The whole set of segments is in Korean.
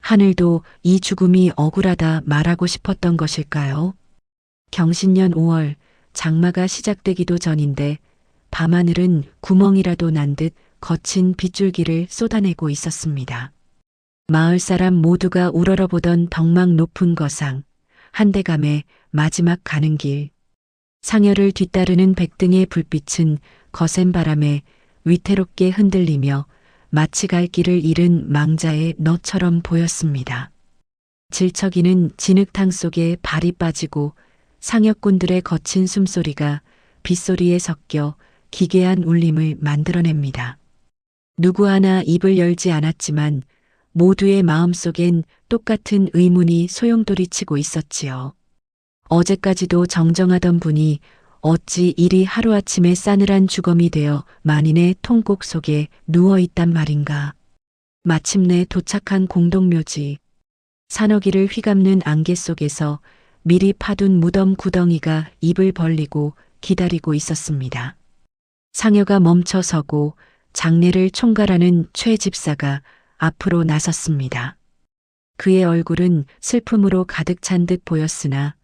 하늘도 이 죽음이 억울하다 말하고 싶었던 것일까요? 경신년 5월 장마가 시작되기도 전인데 밤하늘은 구멍이라도 난 듯 거친 빗줄기를 쏟아내고 있었습니다. 마을 사람 모두가 우러러보던 덕막 높은 거상, 한대감의 마지막 가는 길. 상여를 뒤따르는 백등의 불빛은 거센 바람에 위태롭게 흔들리며 마치 갈 길을 잃은 망자의 너처럼 보였습니다. 질척이는 진흙탕 속에 발이 빠지고 상여꾼들의 거친 숨소리가 빗소리에 섞여 기괴한 울림을 만들어냅니다. 누구 하나 입을 열지 않았지만 모두의 마음속엔 똑같은 의문이 소용돌이치고 있었지요. 어제까지도 정정하던 분이 어찌 이리 하루아침에 싸늘한 주검이 되어 만인의 통곡 속에 누워있단 말인가. 마침내 도착한 공동묘지. 산어기를 휘감는 안개 속에서 미리 파둔 무덤 구덩이가 입을 벌리고 기다리고 있었습니다. 상여가 멈춰서고 장례를 총괄하는 최 집사가 앞으로 나섰습니다. 그의 얼굴은 슬픔으로 가득 찬 듯 보였으나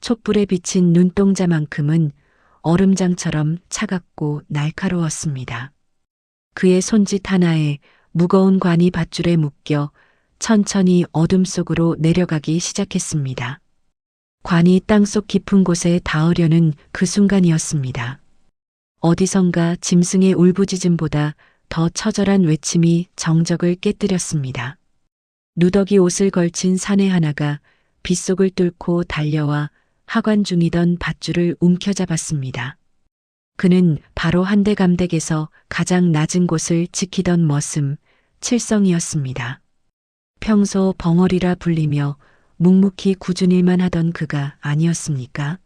촛불에 비친 눈동자만큼은 얼음장처럼 차갑고 날카로웠습니다. 그의 손짓 하나에 무거운 관이 밧줄에 묶여 천천히 어둠 속으로 내려가기 시작했습니다. 관이 땅속 깊은 곳에 닿으려는 그 순간이었습니다. 어디선가 짐승의 울부짖음보다 더 처절한 외침이 정적을 깨뜨렸습니다. 누더기 옷을 걸친 사내 하나가 빗속을 뚫고 달려와 하관 중이던 밧줄을 움켜잡았습니다. 그는 바로 한대감댁에서 가장 낮은 곳을 지키던 머슴 칠성이었습니다. 평소 벙어리라 불리며 묵묵히 굳은 일만 하던 그가 아니었습니까?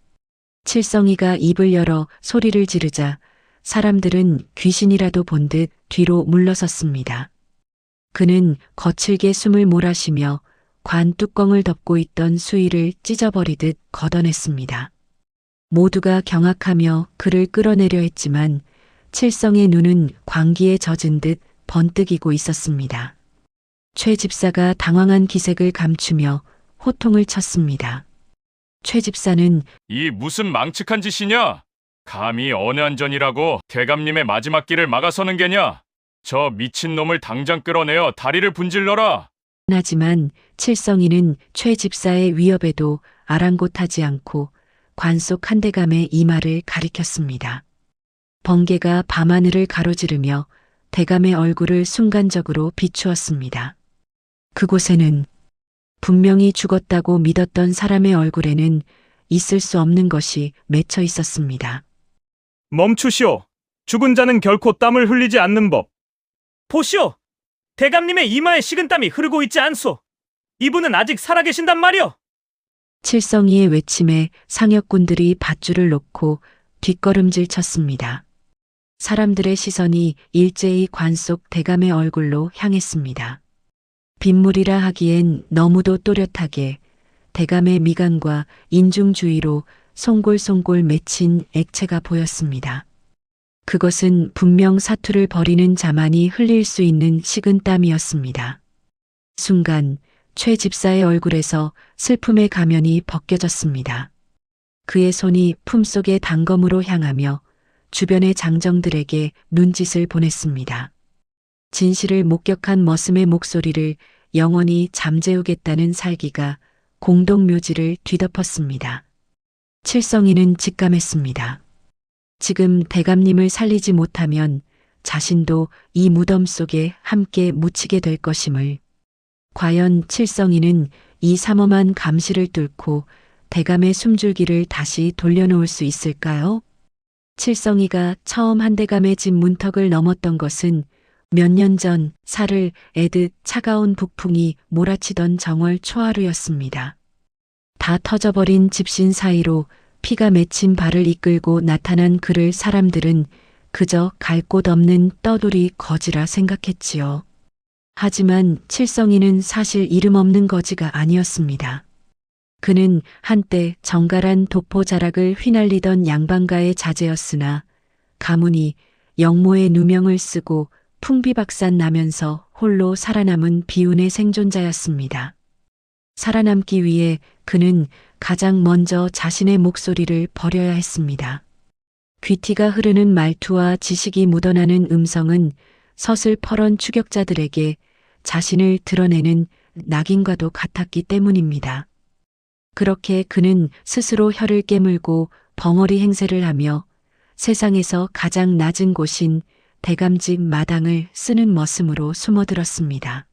칠성이가 입을 열어 소리를 지르자 사람들은 귀신이라도 본 듯 뒤로 물러섰습니다. 그는 거칠게 숨을 몰아쉬며 관 뚜껑을 덮고 있던 수의를 찢어버리듯 걷어냈습니다. 모두가 경악하며 그를 끌어내려 했지만 칠성의 눈은 광기에 젖은 듯 번뜩이고 있었습니다. 최 집사가 당황한 기색을 감추며 호통을 쳤습니다. 최 집사는 이 무슨 망측한 짓이냐? 감히 어느 안전이라고 대감님의 마지막 길을 막아서는 게냐? 저 미친놈을 당장 끌어내어 다리를 분질러라. 하지만 칠성이는 최 집사의 위협에도 아랑곳하지 않고 관 속 한대감의 이마를 가리켰습니다. 번개가 밤하늘을 가로지르며 대감의 얼굴을 순간적으로 비추었습니다. 그곳에는 분명히 죽었다고 믿었던 사람의 얼굴에는 있을 수 없는 것이 맺혀 있었습니다. 멈추시오. 죽은 자는 결코 땀을 흘리지 않는 법. 보시오. 대감님의 이마에 식은땀이 흐르고 있지 않소. 이분은 아직 살아계신단 말이오. 칠성이의 외침에 상여꾼들이 밧줄을 놓고 뒷걸음질 쳤습니다. 사람들의 시선이 일제히 관 속 대감의 얼굴로 향했습니다. 빗물이라 하기엔 너무도 또렷하게 대감의 미간과 인중 주위로 송골송골 맺힌 액체가 보였습니다. 그것은 분명 사투를 벌이는 자만이 흘릴 수 있는 식은땀이었습니다. 순간 최 집사의 얼굴에서 슬픔의 가면이 벗겨졌습니다. 그의 손이 품속의 단검으로 향하며 주변의 장정들에게 눈짓을 보냈습니다. 진실을 목격한 머슴의 목소리를 영원히 잠재우겠다는 살기가 공동묘지를 뒤덮었습니다. 칠성이는 직감했습니다. 지금 대감님을 살리지 못하면 자신도 이 무덤 속에 함께 묻히게 될 것임을. 과연 칠성이는 이 삼엄한 감시를 뚫고 대감의 숨줄기를 다시 돌려놓을 수 있을까요? 칠성이가 처음 한대감의 집 문턱을 넘었던 것은 몇 년 전 살을 애듯 차가운 북풍이 몰아치던 정월 초하루였습니다. 다 터져버린 집신 사이로 피가 맺힌 발을 이끌고 나타난 그를 사람들은 그저 갈 곳 없는 떠돌이 거지라 생각했지요. 하지만 칠성이는 사실 이름 없는 거지가 아니었습니다. 그는 한때 정갈한 도포 자락을 휘날리던 양반가의 자제였으나 가문이 영모의 누명을 쓰고 풍비박산 나면서 홀로 살아남은 비운의 생존자였습니다. 살아남기 위해 그는 가장 먼저 자신의 목소리를 버려야 했습니다. 귀티가 흐르는 말투와 지식이 묻어나는 음성은 서슬퍼런 추격자들에게 자신을 드러내는 낙인과도 같았기 때문입니다. 그렇게 그는 스스로 혀를 깨물고 벙어리 행세를 하며 세상에서 가장 낮은 곳인 대감집 마당을 쓰는 머슴으로 숨어들었습니다.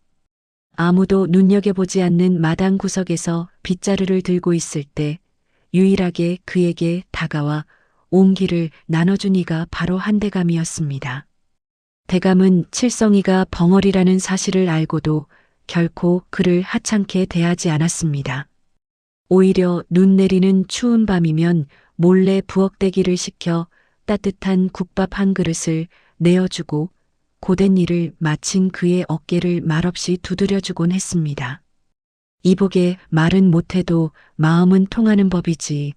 아무도 눈여겨보지 않는 마당 구석에서 빗자루를 들고 있을 때 유일하게 그에게 다가와 옹기를 나눠준 이가 바로 한대감이었습니다. 대감은 칠성이가 벙어리라는 사실을 알고도 결코 그를 하찮게 대하지 않았습니다. 오히려 눈 내리는 추운 밤이면 몰래 부엌대기를 시켜 따뜻한 국밥 한 그릇을 내어주고 고된 일을 마친 그의 어깨를 말없이 두드려주곤 했습니다. 이복에 말은 못해도 마음은 통하는 법이지.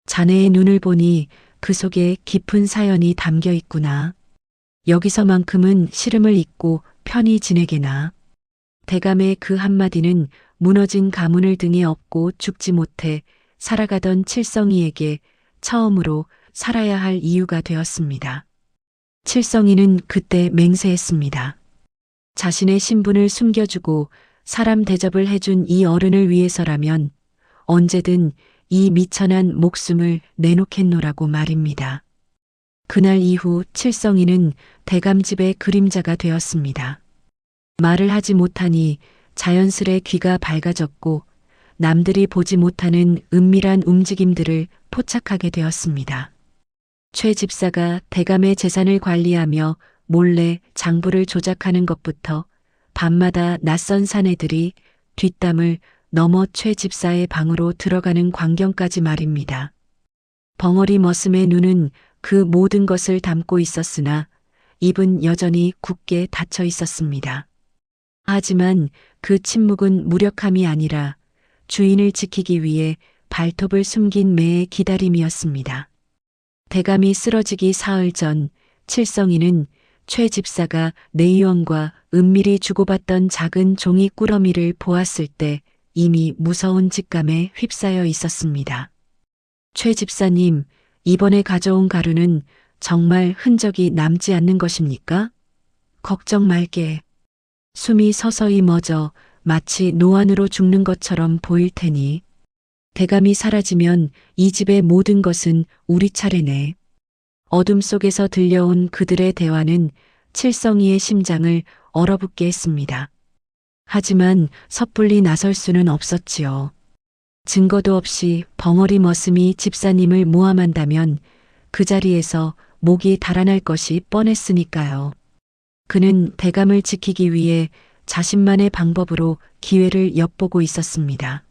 자네의 눈을 보니 그 속에 깊은 사연이 담겨 있구나. 여기서만큼은 시름을 잊고 편히 지내게나. 대감의 그 한마디는 무너진 가문을 등에 업고 죽지 못해 살아가던 칠성이에게 처음으로 살아야 할 이유가 되었습니다. 칠성이는 그때 맹세했습니다. 자신의 신분을 숨겨주고 사람 대접을 해준 이 어른을 위해서라면 언제든 이 미천한 목숨을 내놓겠노라고 말입니다. 그날 이후 칠성이는 대감집의 그림자가 되었습니다. 말을 하지 못하니 자연스레 귀가 밝아졌고 남들이 보지 못하는 은밀한 움직임들을 포착하게 되었습니다. 최 집사가 대감의 재산을 관리하며 몰래 장부를 조작하는 것부터 밤마다 낯선 사내들이 뒷담을 넘어 최 집사의 방으로 들어가는 광경까지 말입니다. 벙어리 머슴의 눈은 그 모든 것을 담고 있었으나 입은 여전히 굳게 닫혀 있었습니다. 하지만 그 침묵은 무력함이 아니라 주인을 지키기 위해 발톱을 숨긴 매의 기다림이었습니다. 대감이 쓰러지기 사흘 전 칠성이는 최 집사가 내의원과 은밀히 주고받던 작은 종이 꾸러미를 보았을 때 이미 무서운 직감에 휩싸여 있었습니다. 최 집사님, 이번에 가져온 가루는 정말 흔적이 남지 않는 것입니까? 걱정 말게. 숨이 서서히 멎어 마치 노안으로 죽는 것처럼 보일 테니 대감이 사라지면 이 집의 모든 것은 우리 차례네. 어둠 속에서 들려온 그들의 대화는 칠성이의 심장을 얼어붙게 했습니다. 하지만 섣불리 나설 수는 없었지요. 증거도 없이 벙어리 머슴이 집사님을 모함한다면 그 자리에서 목이 달아날 것이 뻔했으니까요. 그는 대감을 지키기 위해 자신만의 방법으로 기회를 엿보고 있었습니다.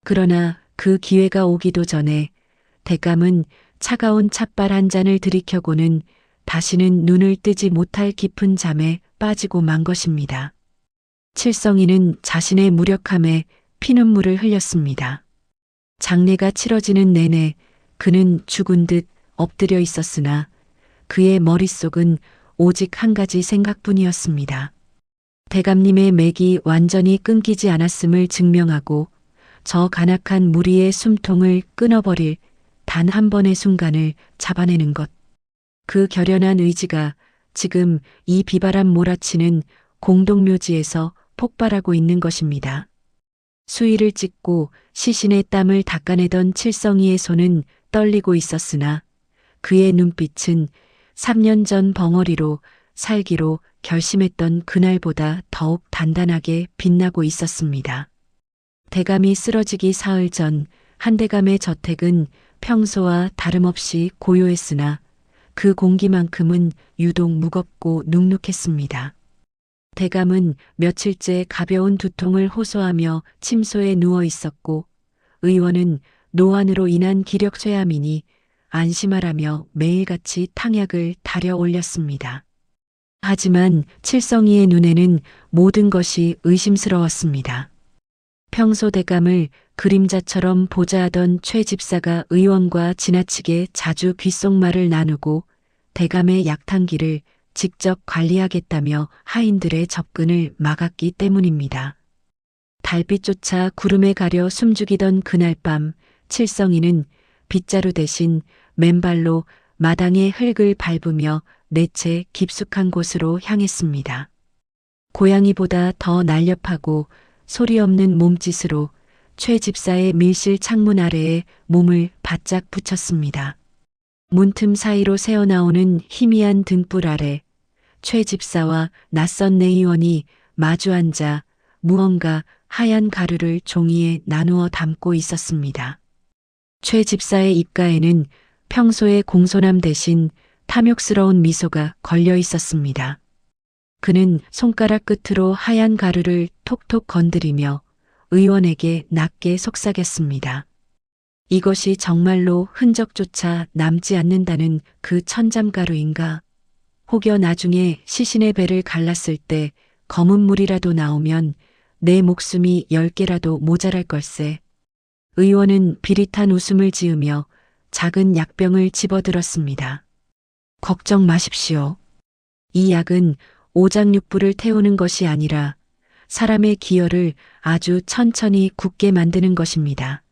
그러나 그 기회가 오기도 전에 대감은 차가운 찻발 한 잔을 들이켜고는 다시는 눈을 뜨지 못할 깊은 잠에 빠지고 만 것입니다. 칠성이는 자신의 무력함에 피눈물을 흘렸습니다. 장례가 치러지는 내내 그는 죽은 듯 엎드려 있었으나 그의 머릿속은 오직 한 가지 생각뿐이었습니다. 대감님의 맥이 완전히 끊기지 않았음을 증명하고 저 간악한 무리의 숨통을 끊어버릴 단 한 번의 순간을 잡아내는 것. 그 결연한 의지가 지금 이 비바람 몰아치는 공동묘지에서 폭발하고 있는 것입니다. 수의를 찍고 시신의 땀을 닦아내던 칠성이의 손은 떨리고 있었으나 그의 눈빛은 3년 전 벙어리로 살기로 결심했던 그날보다 더욱 단단하게 빛나고 있었습니다. 대감이 쓰러지기 사흘 전 한대감의 저택은 평소와 다름없이 고요했으나 그 공기만큼은 유독 무겁고 눅눅했습니다. 대감은 며칠째 가벼운 두통을 호소하며 침소에 누워 있었고 의원은 노안으로 인한 기력 쇠함이니 안심하라며 매일같이 탕약을 달여 올렸습니다. 하지만 칠성이의 눈에는 모든 것이 의심스러웠습니다. 평소 대감을 그림자처럼 보좌하던 최 집사가 의원과 지나치게 자주 귓속말을 나누고 대감의 약탕기를 직접 관리하겠다며 하인들의 접근을 막았기 때문입니다. 달빛조차 구름에 가려 숨죽이던 그날 밤 칠성이는 빗자루 대신 맨발로 마당의 흙을 밟으며 내채 깊숙한 곳으로 향했습니다. 고양이보다 더 날렵하고 소리 없는 몸짓으로 최 집사의 밀실 창문 아래에 몸을 바짝 붙였습니다. 문틈 사이로 새어나오는 희미한 등불 아래 최 집사와 낯선 내의원이 마주 앉아 무언가 하얀 가루를 종이에 나누어 담고 있었습니다. 최 집사의 입가에는 평소의 공손함 대신 탐욕스러운 미소가 걸려 있었습니다. 그는 손가락 끝으로 하얀 가루를 톡톡 건드리며 의원에게 낮게 속삭였습니다. 이것이 정말로 흔적조차 남지 않는다는 그 천잠가루인가? 혹여 나중에 시신의 배를 갈랐을 때 검은 물이라도 나오면 내 목숨이 10개라도 모자랄 걸세. 의원은 비릿한 웃음을 지으며 작은 약병을 집어들었습니다. 걱정 마십시오. 이 약은 오장육부를 태우는 것이 아니라 사람의 기혈을 아주 천천히 굳게 만드는 것입니다.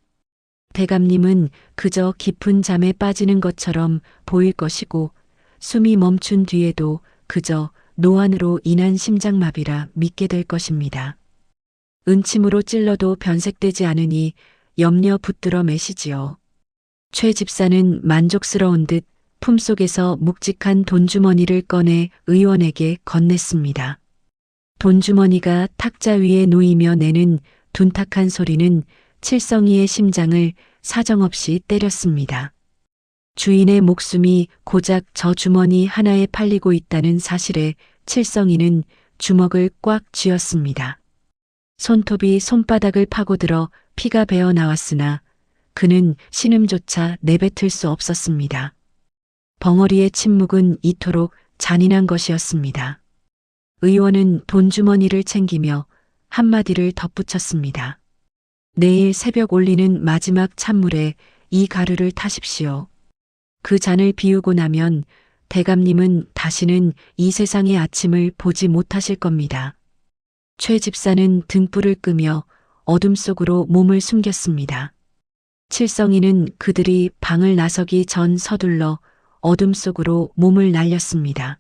대감님은 그저 깊은 잠에 빠지는 것처럼 보일 것이고 숨이 멈춘 뒤에도 그저 노안으로 인한 심장마비라 믿게 될 것입니다. 은침으로 찔러도 변색되지 않으니 염려 붙들어 매시지요. 최 집사는 만족스러운 듯 품속에서 묵직한 돈주머니를 꺼내 의원에게 건넸습니다. 돈주머니가 탁자 위에 놓이며 내는 둔탁한 소리는 칠성이의 심장을 사정없이 때렸습니다. 주인의 목숨이 고작 저 주머니 하나에 팔리고 있다는 사실에 칠성이는 주먹을 꽉 쥐었습니다. 손톱이 손바닥을 파고들어 피가 배어 나왔으나 그는 신음조차 내뱉을 수 없었습니다. 벙어리의 침묵은 이토록 잔인한 것이었습니다. 의원은 돈주머니를 챙기며 한마디를 덧붙였습니다. 내일 새벽 올리는 마지막 찬물에 이 가루를 타십시오. 그 잔을 비우고 나면 대감님은 다시는 이 세상의 아침을 보지 못하실 겁니다. 최 집사는 등불을 끄며 어둠 속으로 몸을 숨겼습니다. 칠성이는 그들이 방을 나서기 전 서둘러 어둠 속으로 몸을 날렸습니다.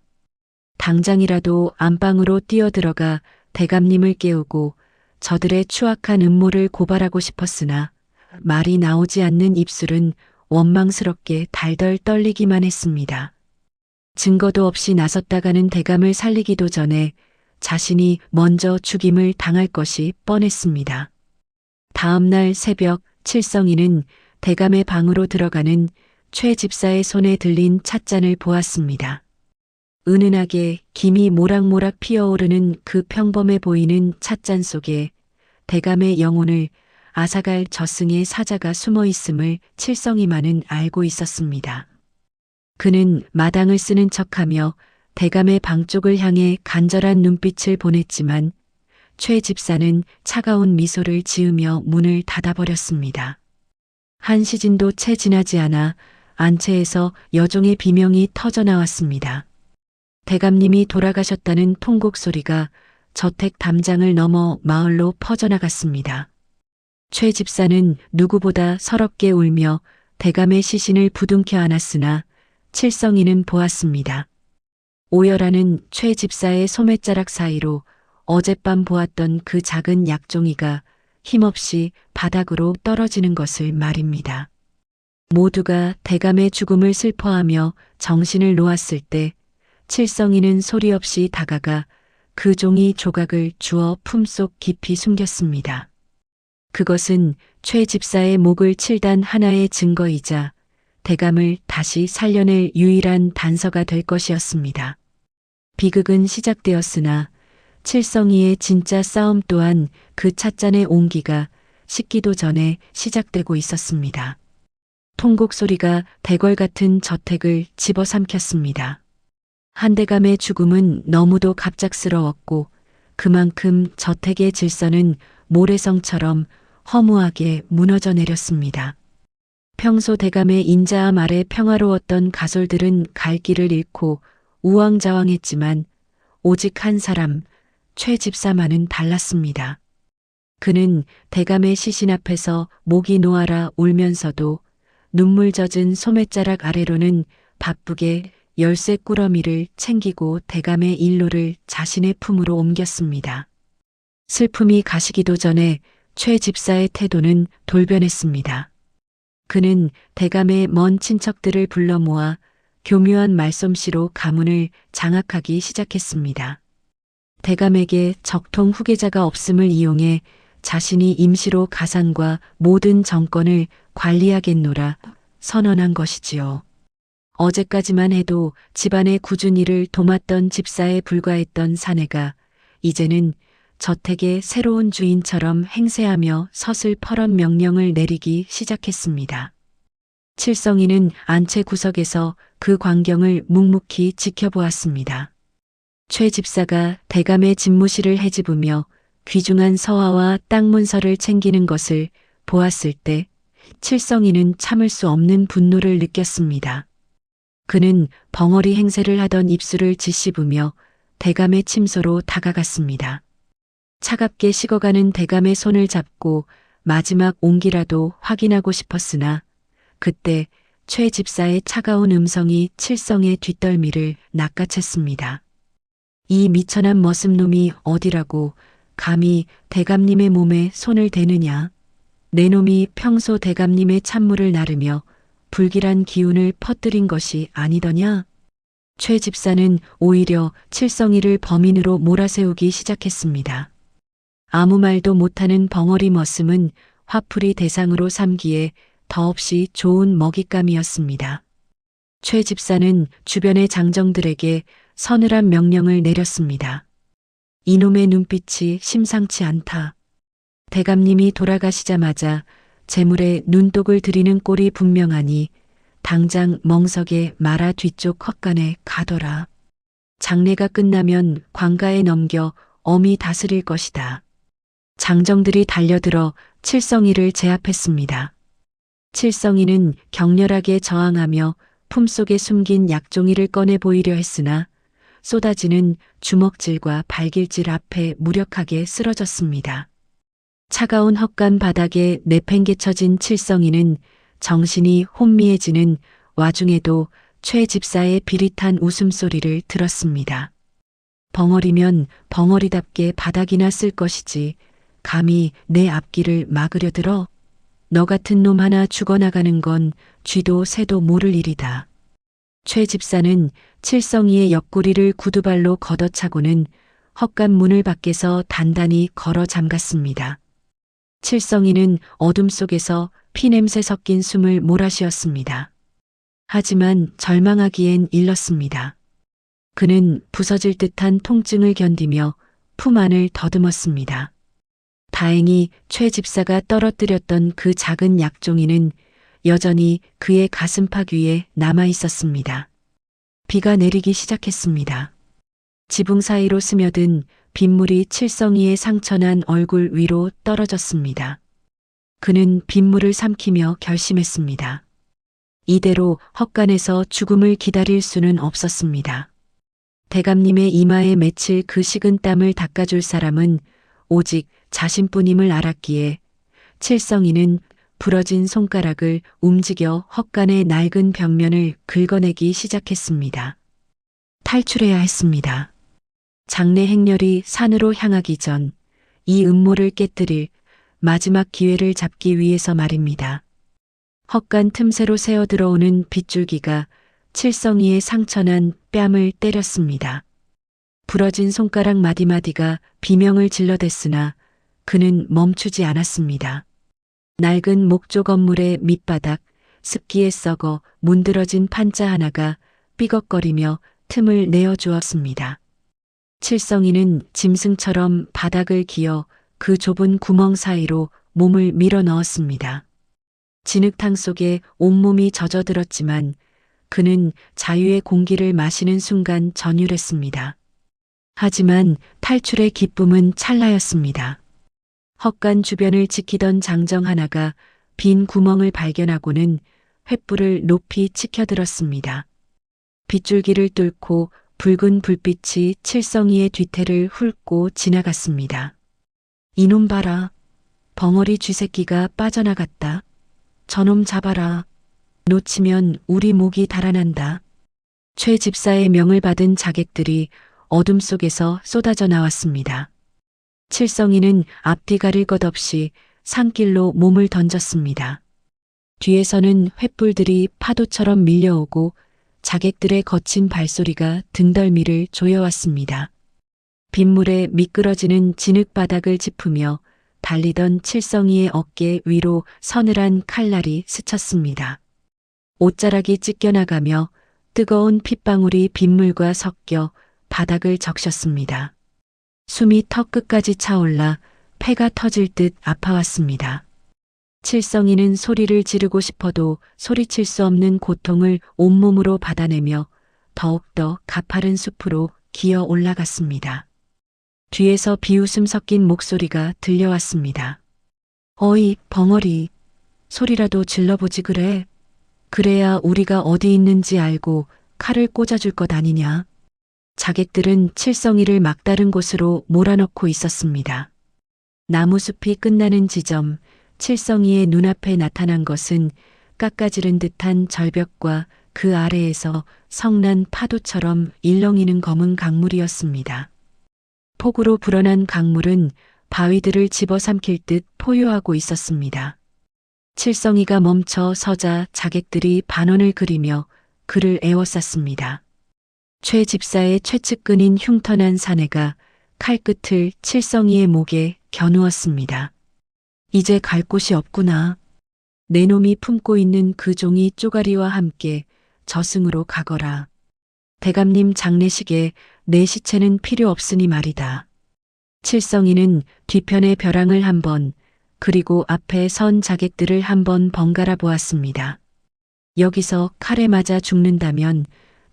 당장이라도 안방으로 뛰어들어가 대감님을 깨우고 저들의 추악한 음모를 고발하고 싶었으나 말이 나오지 않는 입술은 원망스럽게 달덜 떨리기만 했습니다. 증거도 없이 나섰다가는 대감을 살리기도 전에 자신이 먼저 죽임을 당할 것이 뻔했습니다. 다음 날 새벽 칠성이는 대감의 방으로 들어가는 최 집사의 손에 들린 찻잔을 보았습니다. 은은하게 김이 모락모락 피어오르는 그 평범해 보이는 찻잔 속에 대감의 영혼을 앗아갈 저승의 사자가 숨어 있음을 칠성이만은 알고 있었습니다. 그는 마당을 쓰는 척하며 대감의 방 쪽을 향해 간절한 눈빛을 보냈지만 최 집사는 차가운 미소를 지으며 문을 닫아버렸습니다. 한 시진도 채 지나지 않아 안채에서 여종의 비명이 터져나왔습니다. 대감님이 돌아가셨다는 통곡 소리가 저택 담장을 넘어 마을로 퍼져나갔습니다. 최 집사는 누구보다 서럽게 울며 대감의 시신을 부둥켜 안았으나 칠성이는 보았습니다. 오열하는 최 집사의 소매자락 사이로 어젯밤 보았던 그 작은 약종이가 힘없이 바닥으로 떨어지는 것을 말입니다. 모두가 대감의 죽음을 슬퍼하며 정신을 놓았을 때 칠성이는 소리 없이 다가가 그 종이 조각을 주워 품속 깊이 숨겼습니다. 그것은 최 집사의 목을 칠단 하나의 증거이자 대감을 다시 살려낼 유일한 단서가 될 것이었습니다. 비극은 시작되었으나 칠성이의 진짜 싸움 또한 그 찻잔의 온기가 식기도 전에 시작되고 있었습니다. 통곡 소리가 대궐 같은 저택을 집어삼켰습니다. 한대감의 죽음은 너무도 갑작스러웠고 그만큼 저택의 질서는 모래성처럼 허무하게 무너져 내렸습니다. 평소 대감의 인자함 아래 평화로웠던 가솔들은 갈 길을 잃고 우왕좌왕했지만 오직 한 사람, 최 집사만은 달랐습니다. 그는 대감의 시신 앞에서 목이 놓아라 울면서도 눈물 젖은 소매자락 아래로는 바쁘게 열쇠 꾸러미를 챙기고 대감의 일로를 자신의 품으로 옮겼습니다. 슬픔이 가시기도 전에 최 집사의 태도는 돌변했습니다. 그는 대감의 먼 친척들을 불러 모아 교묘한 말솜씨로 가문을 장악하기 시작했습니다. 대감에게 적통 후계자가 없음을 이용해 자신이 임시로 가산과 모든 정권을 관리하겠노라 선언한 것이지요. 어제까지만 해도 집안의 굳은 일을 도맡던 집사에 불과했던 사내가 이제는 저택의 새로운 주인처럼 행세하며 서슬퍼런 명령을 내리기 시작했습니다. 칠성이는 안채 구석에서 그 광경을 묵묵히 지켜보았습니다. 최 집사가 대감의 집무실을 헤집으며 귀중한 서화와 땅 문서를 챙기는 것을 보았을 때 칠성이는 참을 수 없는 분노를 느꼈습니다. 그는 벙어리 행세를 하던 입술을 짓씹으며 대감의 침소로 다가갔습니다. 차갑게 식어가는 대감의 손을 잡고 마지막 온기라도 확인하고 싶었으나 그때 최 집사의 차가운 음성이 칠성의 뒷덜미를 낚아챘습니다. 이 미천한 머슴놈이 어디라고 감히 대감님의 몸에 손을 대느냐. 내 놈이 평소 대감님의 찬물을 나르며 불길한 기운을 퍼뜨린 것이 아니더냐. 최 집사는 오히려 칠성이를 범인으로 몰아세우기 시작했습니다. 아무 말도 못하는 벙어리 머슴은 화풀이 대상으로 삼기에 더없이 좋은 먹잇감이었습니다. 최 집사는 주변의 장정들에게 서늘한 명령을 내렸습니다. 이놈의 눈빛이 심상치 않다. 대감님이 돌아가시자마자 재물에 눈독을 들이는 꼴이 분명하니 당장 멍석에 마라 뒤쪽 헛간에 가더라. 장례가 끝나면 관가에 넘겨 엄히 다스릴 것이다. 장정들이 달려들어 칠성이를 제압했습니다. 칠성이는 격렬하게 저항하며 품속에 숨긴 약종이를 꺼내 보이려 했으나 쏟아지는 주먹질과 발길질 앞에 무력하게 쓰러졌습니다. 차가운 헛간 바닥에 내팽개쳐진 칠성이는 정신이 혼미해지는 와중에도 최 집사의 비릿한 웃음소리를 들었습니다. 벙어리면 벙어리답게 바닥이나 쓸 것이지 감히 내 앞길을 막으려 들어? 너 같은 놈 하나 죽어나가는 건 쥐도 새도 모를 일이다. 최 집사는 칠성이의 옆구리를 구두발로 걷어차고는 헛간 문을 밖에서 단단히 걸어 잠갔습니다. 칠성이는 어둠 속에서 피냄새 섞인 숨을 몰아쉬었습니다. 하지만 절망하기엔 일렀습니다. 그는 부서질 듯한 통증을 견디며 품 안을 더듬었습니다. 다행히 최 집사가 떨어뜨렸던 그 작은 약종이는 여전히 그의 가슴팍 위에 남아 있었습니다. 비가 내리기 시작했습니다. 지붕 사이로 스며든 빗물이 칠성이의 상처난 얼굴 위로 떨어졌습니다. 그는 빗물을 삼키며 결심했습니다. 이대로 헛간에서 죽음을 기다릴 수는 없었습니다. 대감님의 이마에 맺힐 그 식은 땀을 닦아줄 사람은 오직 자신뿐임을 알았기에 칠성이는 부러진 손가락을 움직여 헛간의 낡은 벽면을 긁어내기 시작했습니다. 탈출해야 했습니다. 장례 행렬이 산으로 향하기 전 이 음모를 깨뜨릴 마지막 기회를 잡기 위해서 말입니다. 헛간 틈새로 새어 들어오는 빗줄기가 칠성이의 상처난 뺨을 때렸습니다. 부러진 손가락 마디마디가 비명을 질러댔으나 그는 멈추지 않았습니다. 낡은 목조 건물의 밑바닥, 습기에 썩어 문드러진 판자 하나가 삐걱거리며 틈을 내어주었습니다. 칠성이는 짐승처럼 바닥을 기어 그 좁은 구멍 사이로 몸을 밀어 넣었습니다. 진흙탕 속에 온몸이 젖어들었지만 그는 자유의 공기를 마시는 순간 전율했습니다. 하지만 탈출의 기쁨은 찰나였습니다. 헛간 주변을 지키던 장정 하나가 빈 구멍을 발견하고는 횃불을 높이 치켜들었습니다. 빗줄기를 뚫고 붉은 불빛이 칠성이의 뒤태를 훑고 지나갔습니다. 이놈 봐라. 벙어리 쥐새끼가 빠져나갔다. 저놈 잡아라. 놓치면 우리 목이 달아난다. 최 집사의 명을 받은 자객들이 어둠 속에서 쏟아져 나왔습니다. 칠성이는 앞뒤 가릴 것 없이 산길로 몸을 던졌습니다. 뒤에서는 횃불들이 파도처럼 밀려오고 자객들의 거친 발소리가 등덜미를 조여왔습니다. 빗물에 미끄러지는 진흙바닥을 짚으며 달리던 칠성이의 어깨 위로 서늘한 칼날이 스쳤습니다. 옷자락이 찢겨나가며 뜨거운 핏방울이 빗물과 섞여 바닥을 적셨습니다. 숨이 턱끝까지 차올라 폐가 터질 듯 아파왔습니다. 칠성이는 소리를 지르고 싶어도 소리칠 수 없는 고통을 온몸으로 받아내며 더욱더 가파른 숲으로 기어 올라갔습니다. 뒤에서 비웃음 섞인 목소리가 들려왔습니다. 어이, 벙어리. 소리라도 질러보지 그래. 그래야 우리가 어디 있는지 알고 칼을 꽂아줄 것 아니냐. 자객들은 칠성이를 막다른 곳으로 몰아넣고 있었습니다. 나무숲이 끝나는 지점, 칠성이의 눈앞에 나타난 것은 깎아지른 듯한 절벽과 그 아래에서 성난 파도처럼 일렁이는 검은 강물이었습니다. 폭우로 불어난 강물은 바위들을 집어삼킬 듯 포효하고 있었습니다. 칠성이가 멈춰 서자 자객들이 반원을 그리며 그를 에워쌌습니다. 최 집사의 최측근인 흉터난 사내가 칼끝을 칠성이의 목에 겨누었습니다. 이제 갈 곳이 없구나. 내 놈이 품고 있는 그 종이 쪼가리와 함께 저승으로 가거라. 대감님 장례식에 내 시체는 필요 없으니 말이다. 칠성이는 뒤편의 벼랑을 한번 그리고 앞에 선 자객들을 한번 번갈아 보았습니다. 여기서 칼에 맞아 죽는다면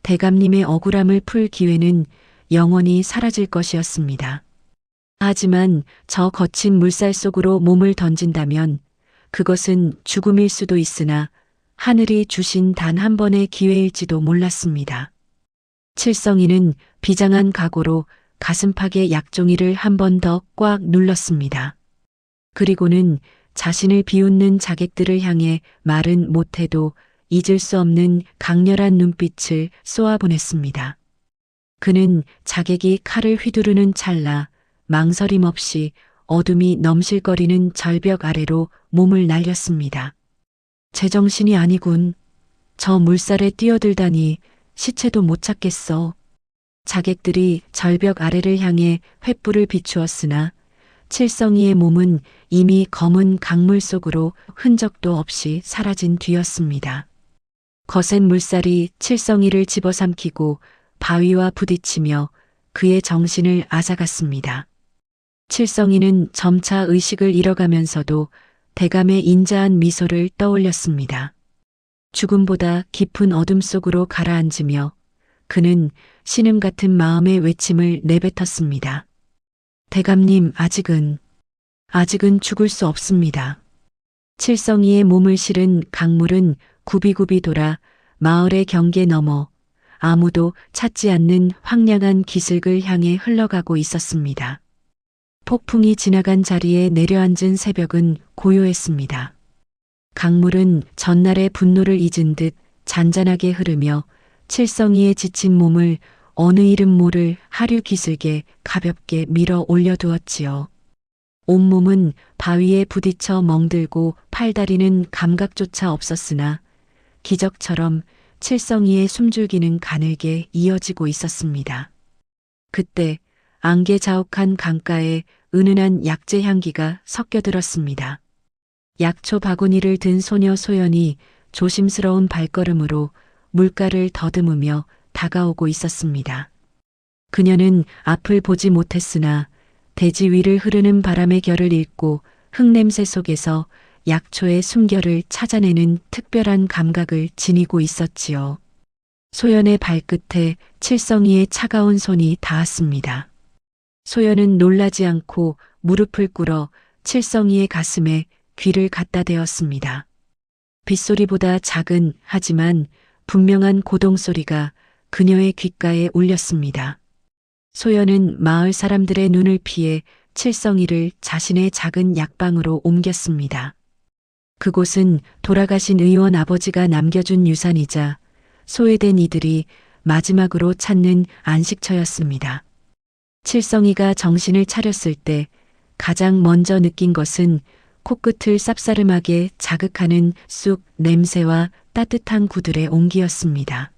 대감님의 억울함을 풀 기회는 영원히 사라질 것이었습니다. 하지만 저 거친 물살 속으로 몸을 던진다면 그것은 죽음일 수도 있으나 하늘이 주신 단 한 번의 기회일지도 몰랐습니다. 칠성이는 비장한 각오로 가슴팍에 약종이를 한 번 더 꽉 눌렀습니다. 그리고는 자신을 비웃는 자객들을 향해 말은 못해도 잊을 수 없는 강렬한 눈빛을 쏘아보냈습니다. 그는 자객이 칼을 휘두르는 찰나 망설임 없이 어둠이 넘실거리는 절벽 아래로 몸을 날렸습니다. 제정신이 아니군. 저 물살에 뛰어들다니 시체도 못 찾겠어. 자객들이 절벽 아래를 향해 횃불을 비추었으나 칠성이의 몸은 이미 검은 강물 속으로 흔적도 없이 사라진 뒤였습니다. 거센 물살이 칠성이를 집어삼키고 바위와 부딪히며 그의 정신을 앗아갔습니다. 칠성이는 점차 의식을 잃어가면서도 대감의 인자한 미소를 떠올렸습니다. 죽음보다 깊은 어둠 속으로 가라앉으며 그는 신음 같은 마음의 외침을 내뱉었습니다. 대감님, 아직은 죽을 수 없습니다. 칠성이의 몸을 실은 강물은 굽이굽이 돌아 마을의 경계 너머 아무도 찾지 않는 황량한 기슭을 향해 흘러가고 있었습니다. 폭풍이 지나간 자리에 내려앉은 새벽은 고요했습니다. 강물은 전날의 분노를 잊은 듯 잔잔하게 흐르며 칠성이의 지친 몸을 어느 이름 모를 하류 기슭에 가볍게 밀어 올려두었지요. 온몸은 바위에 부딪혀 멍들고 팔다리는 감각조차 없었으나 기적처럼 칠성이의 숨줄기는 가늘게 이어지고 있었습니다. 그때 안개 자욱한 강가에 은은한 약재 향기가 섞여들었습니다. 약초 바구니를 든 소녀 소연이 조심스러운 발걸음으로 물가를 더듬으며 다가오고 있었습니다. 그녀는 앞을 보지 못했으나 대지 위를 흐르는 바람의 결을 읽고 흙냄새 속에서 약초의 숨결을 찾아내는 특별한 감각을 지니고 있었지요. 소연의 발끝에 칠성이의 차가운 손이 닿았습니다. 소연은 놀라지 않고 무릎을 꿇어 칠성이의 가슴에 귀를 갖다 대었습니다. 빗소리보다 작은 하지만 분명한 고동소리가 그녀의 귓가에 울렸습니다. 소연은 마을 사람들의 눈을 피해 칠성이를 자신의 작은 약방으로 옮겼습니다. 그곳은 돌아가신 의원 아버지가 남겨준 유산이자 소외된 이들이 마지막으로 찾는 안식처였습니다. 칠성이가 정신을 차렸을 때 가장 먼저 느낀 것은 코끝을 쌉싸름하게 자극하는 쑥 냄새와 따뜻한 구들의 온기였습니다.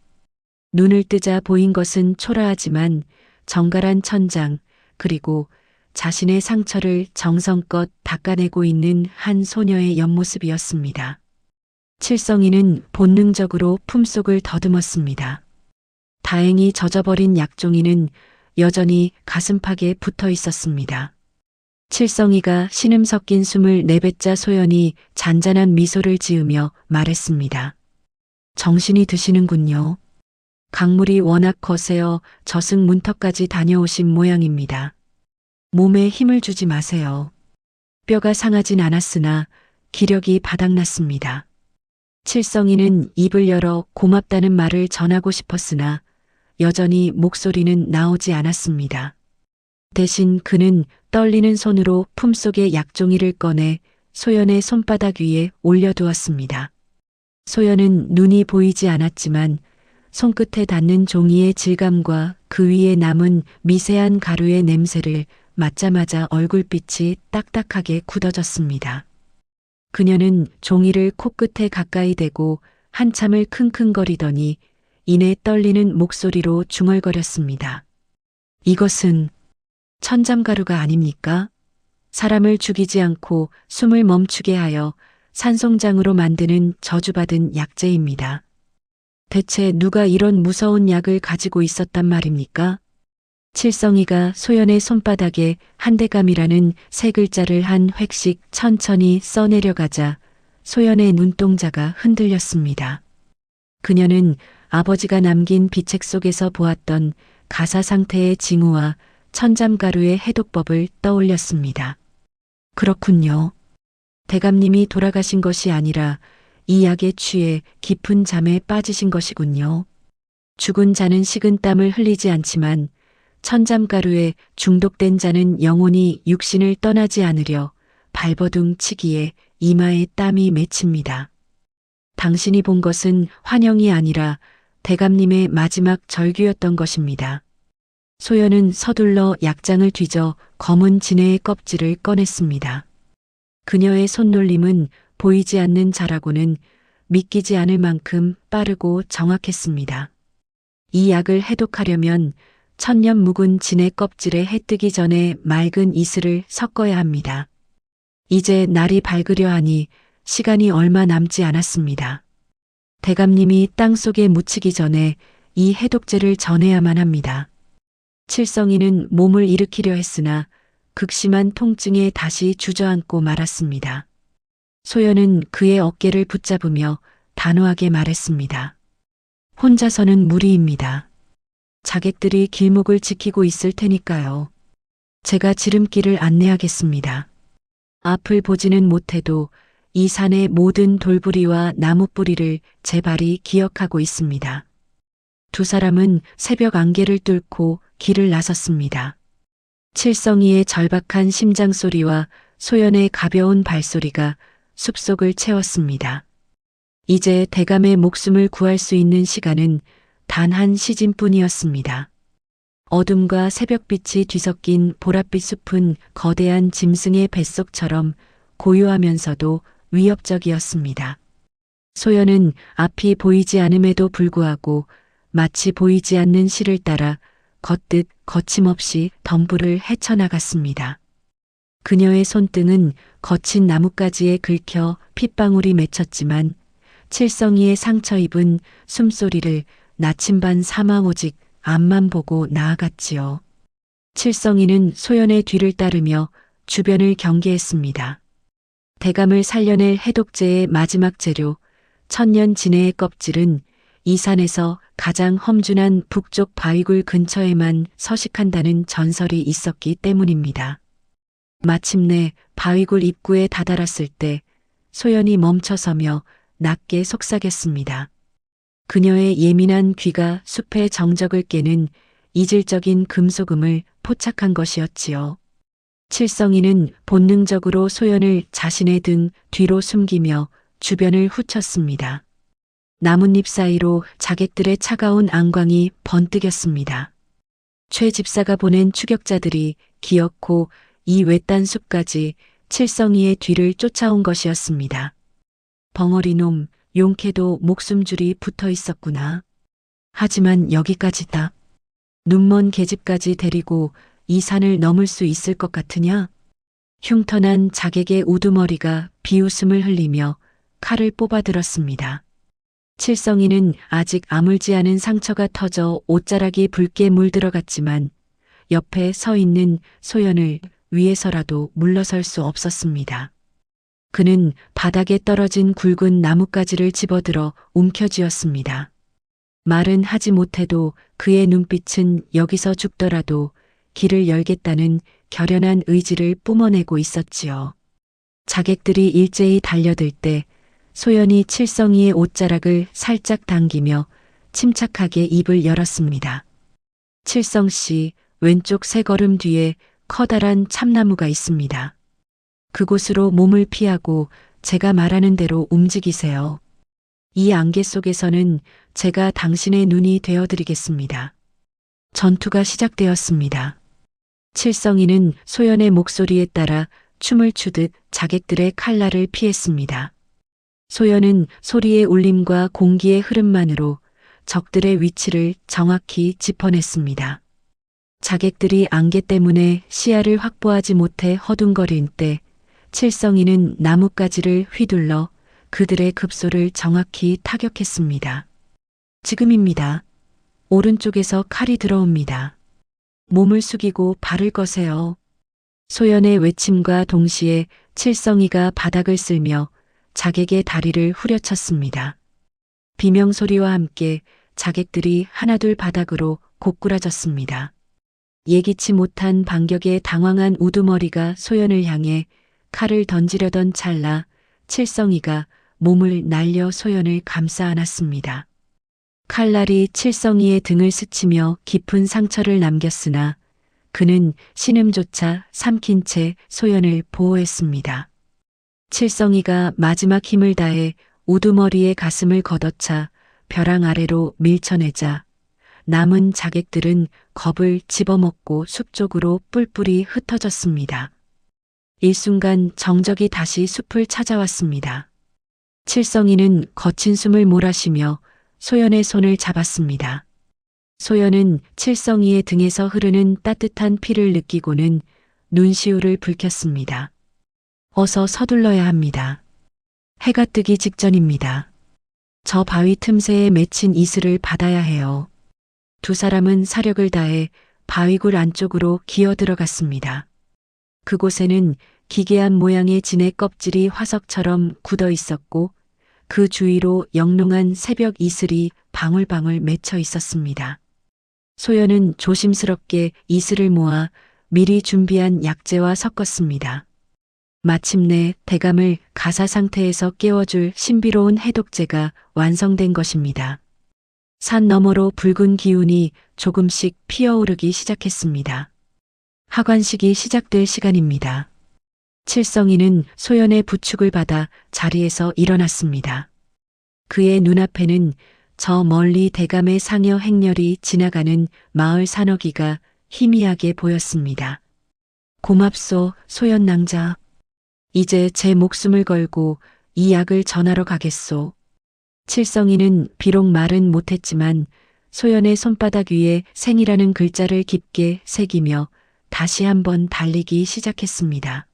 눈을 뜨자 보인 것은 초라하지만 정갈한 천장, 그리고 자신의 상처를 정성껏 닦아내고 있는 한 소녀의 옆모습이었습니다. 칠성이는 본능적으로 품속을 더듬었습니다. 다행히 젖어버린 약종이는 여전히 가슴팍에 붙어 있었습니다. 칠성이가 신음 섞인 숨을 내뱉자 소연이 잔잔한 미소를 지으며 말했습니다. 정신이 드시는군요. 강물이 워낙 거세어 저승 문턱까지 다녀오신 모양입니다. 몸에 힘을 주지 마세요. 뼈가 상하진 않았으나 기력이 바닥났습니다. 칠성이는 입을 열어 고맙다는 말을 전하고 싶었으나 여전히 목소리는 나오지 않았습니다. 대신 그는 떨리는 손으로 품속의 약종이를 꺼내 소연의 손바닥 위에 올려두었습니다. 소연은 눈이 보이지 않았지만 손끝에 닿는 종이의 질감과 그 위에 남은 미세한 가루의 냄새를 맡자마자 얼굴빛이 딱딱하게 굳어졌습니다. 그녀는 종이를 코끝에 가까이 대고 한참을 킁킁거리더니 이내 떨리는 목소리로 중얼거렸습니다. 이것은 천잠가루가 아닙니까? 사람을 죽이지 않고 숨을 멈추게 하여 산송장으로 만드는 저주받은 약재입니다. 대체 누가 이런 무서운 약을 가지고 있었단 말입니까? 칠성이가 소연의 손바닥에 한대감이라는 세 글자를 한 획씩 천천히 써내려가자 소연의 눈동자가 흔들렸습니다. 그녀는 아버지가 남긴 비책 속에서 보았던 가사 상태의 징후와 천잠가루의 해독법을 떠올렸습니다. 그렇군요. 대감님이 돌아가신 것이 아니라 이 약에 취해 깊은 잠에 빠지신 것이군요. 죽은 자는 식은땀을 흘리지 않지만 천잠가루에 중독된 자는 영원히 육신을 떠나지 않으려 발버둥 치기에 이마에 땀이 맺힙니다. 당신이 본 것은 환영이 아니라 대감님의 마지막 절규였던 것입니다. 소연은 서둘러 약장을 뒤져 검은 진해의 껍질을 꺼냈습니다. 그녀의 손놀림은 보이지 않는 자라고는 믿기지 않을 만큼 빠르고 정확했습니다. 이 약을 해독하려면 천년 묵은 진해 껍질에 해 뜨기 전에 맑은 이슬을 섞어야 합니다. 이제 날이 밝으려 하니 시간이 얼마 남지 않았습니다. 대감님이 땅속에 묻히기 전에 이 해독제를 전해야만 합니다. 칠성이는 몸을 일으키려 했으나 극심한 통증에 다시 주저앉고 말았습니다. 소연은 그의 어깨를 붙잡으며 단호하게 말했습니다. 혼자서는 무리입니다. 자객들이 길목을 지키고 있을 테니까요. 제가 지름길을 안내하겠습니다. 앞을 보지는 못해도 이 산의 모든 돌부리와 나무뿌리를 제 발이 기억하고 있습니다. 두 사람은 새벽 안개를 뚫고 길을 나섰습니다. 칠성이의 절박한 심장 소리와 소연의 가벼운 발소리가 숲속을 채웠습니다. 이제 대감의 목숨을 구할 수 있는 시간은 단 한 시즌뿐이었습니다. 어둠과 새벽빛이 뒤섞인 보랏빛 숲은 거대한 짐승의 뱃속처럼 고요하면서도 위협적이었습니다. 소연은 앞이 보이지 않음에도 불구하고 마치 보이지 않는 실을 따라 걷듯 거침없이 덤불을 헤쳐나갔습니다. 그녀의 손등은 거친 나뭇가지에 긁혀 핏방울이 맺혔지만 칠성이의 상처 입은 숨소리를 나침반 삼아 오직 앞만 보고 나아갔지요. 칠성이는 소연의 뒤를 따르며 주변을 경계했습니다. 대감을 살려낼 해독제의 마지막 재료, 천년 진해의 껍질은 이 산에서 가장 험준한 북쪽 바위굴 근처에만 서식한다는 전설이 있었기 때문입니다. 마침내 바위굴 입구에 다다랐을 때 소연이 멈춰서며 낮게 속삭였습니다. 그녀의 예민한 귀가 숲의 정적을 깨는 이질적인 금소금을 포착한 것이었지요. 칠성이는 본능적으로 소연을 자신의 등 뒤로 숨기며 주변을 훑었습니다. 나뭇잎 사이로 자객들의 차가운 안광이 번뜩였습니다. 최 집사가 보낸 추격자들이 기어코 이 외딴 숲까지 칠성이의 뒤를 쫓아온 것이었습니다. 벙어리 놈, 용케도 목숨줄이 붙어 있었구나. 하지만 여기까지다. 눈먼 계집까지 데리고 이 산을 넘을 수 있을 것 같으냐? 흉터난 자객의 우두머리가 비웃음을 흘리며 칼을 뽑아들었습니다. 칠성이는 아직 아물지 않은 상처가 터져 옷자락이 붉게 물들어갔지만 옆에 서 있는 소연을 위해서라도 물러설 수 없었습니다. 그는 바닥에 떨어진 굵은 나뭇가지를 집어들어 움켜쥐었습니다. 말은 하지 못해도 그의 눈빛은 여기서 죽더라도 길을 열겠다는 결연한 의지를 뿜어내고 있었지요. 자객들이 일제히 달려들 때 소연이 칠성이의 옷자락을 살짝 당기며 침착하게 입을 열었습니다. 칠성 씨, 왼쪽 세 걸음 뒤에 커다란 참나무가 있습니다. 그곳으로 몸을 피하고 제가 말하는 대로 움직이세요. 이 안개 속에서는 제가 당신의 눈이 되어드리겠습니다. 전투가 시작되었습니다. 칠성이는 소연의 목소리에 따라 춤을 추듯 자객들의 칼날을 피했습니다. 소연은 소리의 울림과 공기의 흐름만으로 적들의 위치를 정확히 짚어냈습니다. 자객들이 안개 때문에 시야를 확보하지 못해 허둥거릴 때 칠성이는 나뭇가지를 휘둘러 그들의 급소를 정확히 타격했습니다. 지금입니다. 오른쪽에서 칼이 들어옵니다. 몸을 숙이고 발을 거세요. 소연의 외침과 동시에 칠성이가 바닥을 쓸며 자객의 다리를 후려쳤습니다. 비명소리와 함께 자객들이 하나둘 바닥으로 고꾸라졌습니다. 예기치 못한 반격에 당황한 우두머리가 소연을 향해 칼을 던지려던 찰나 칠성이가 몸을 날려 소연을 감싸 안았습니다. 칼날이 칠성이의 등을 스치며 깊은 상처를 남겼으나 그는 신음조차 삼킨 채 소연을 보호했습니다. 칠성이가 마지막 힘을 다해 우두머리의 가슴을 걷어차 벼랑 아래로 밀쳐내자 남은 자객들은 겁을 집어먹고 숲 쪽으로 뿔뿔이 흩어졌습니다. 일순간 정적이 다시 숲을 찾아왔습니다. 칠성이는 거친 숨을 몰아쉬며 소연의 손을 잡았습니다. 소연은 칠성이의 등에서 흐르는 따뜻한 피를 느끼고는 눈시울을 붉혔습니다. 어서 서둘러야 합니다. 해가 뜨기 직전입니다. 저 바위 틈새에 맺힌 이슬을 받아야 해요. 두 사람은 사력을 다해 바위굴 안쪽으로 기어 들어갔습니다. 그곳에는 기괴한 모양의 진의 껍질이 화석처럼 굳어 있었고 그 주위로 영롱한 새벽 이슬이 방울방울 맺혀 있었습니다. 소연은 조심스럽게 이슬을 모아 미리 준비한 약재와 섞었습니다. 마침내 대감을 가사 상태에서 깨워줄 신비로운 해독제가 완성된 것입니다. 산 너머로 붉은 기운이 조금씩 피어오르기 시작했습니다. 하관식이 시작될 시간입니다. 칠성이는 소연의 부축을 받아 자리에서 일어났습니다. 그의 눈앞에는 저 멀리 대감의 상여 행렬이 지나가는 마을 산어기가 희미하게 보였습니다. 고맙소, 소연 낭자. 이제 제 목숨을 걸고 이 약을 전하러 가겠소. 칠성이는 비록 말은 못했지만 소연의 손바닥 위에 생이라는 글자를 깊게 새기며 다시 한번 달리기 시작했습니다.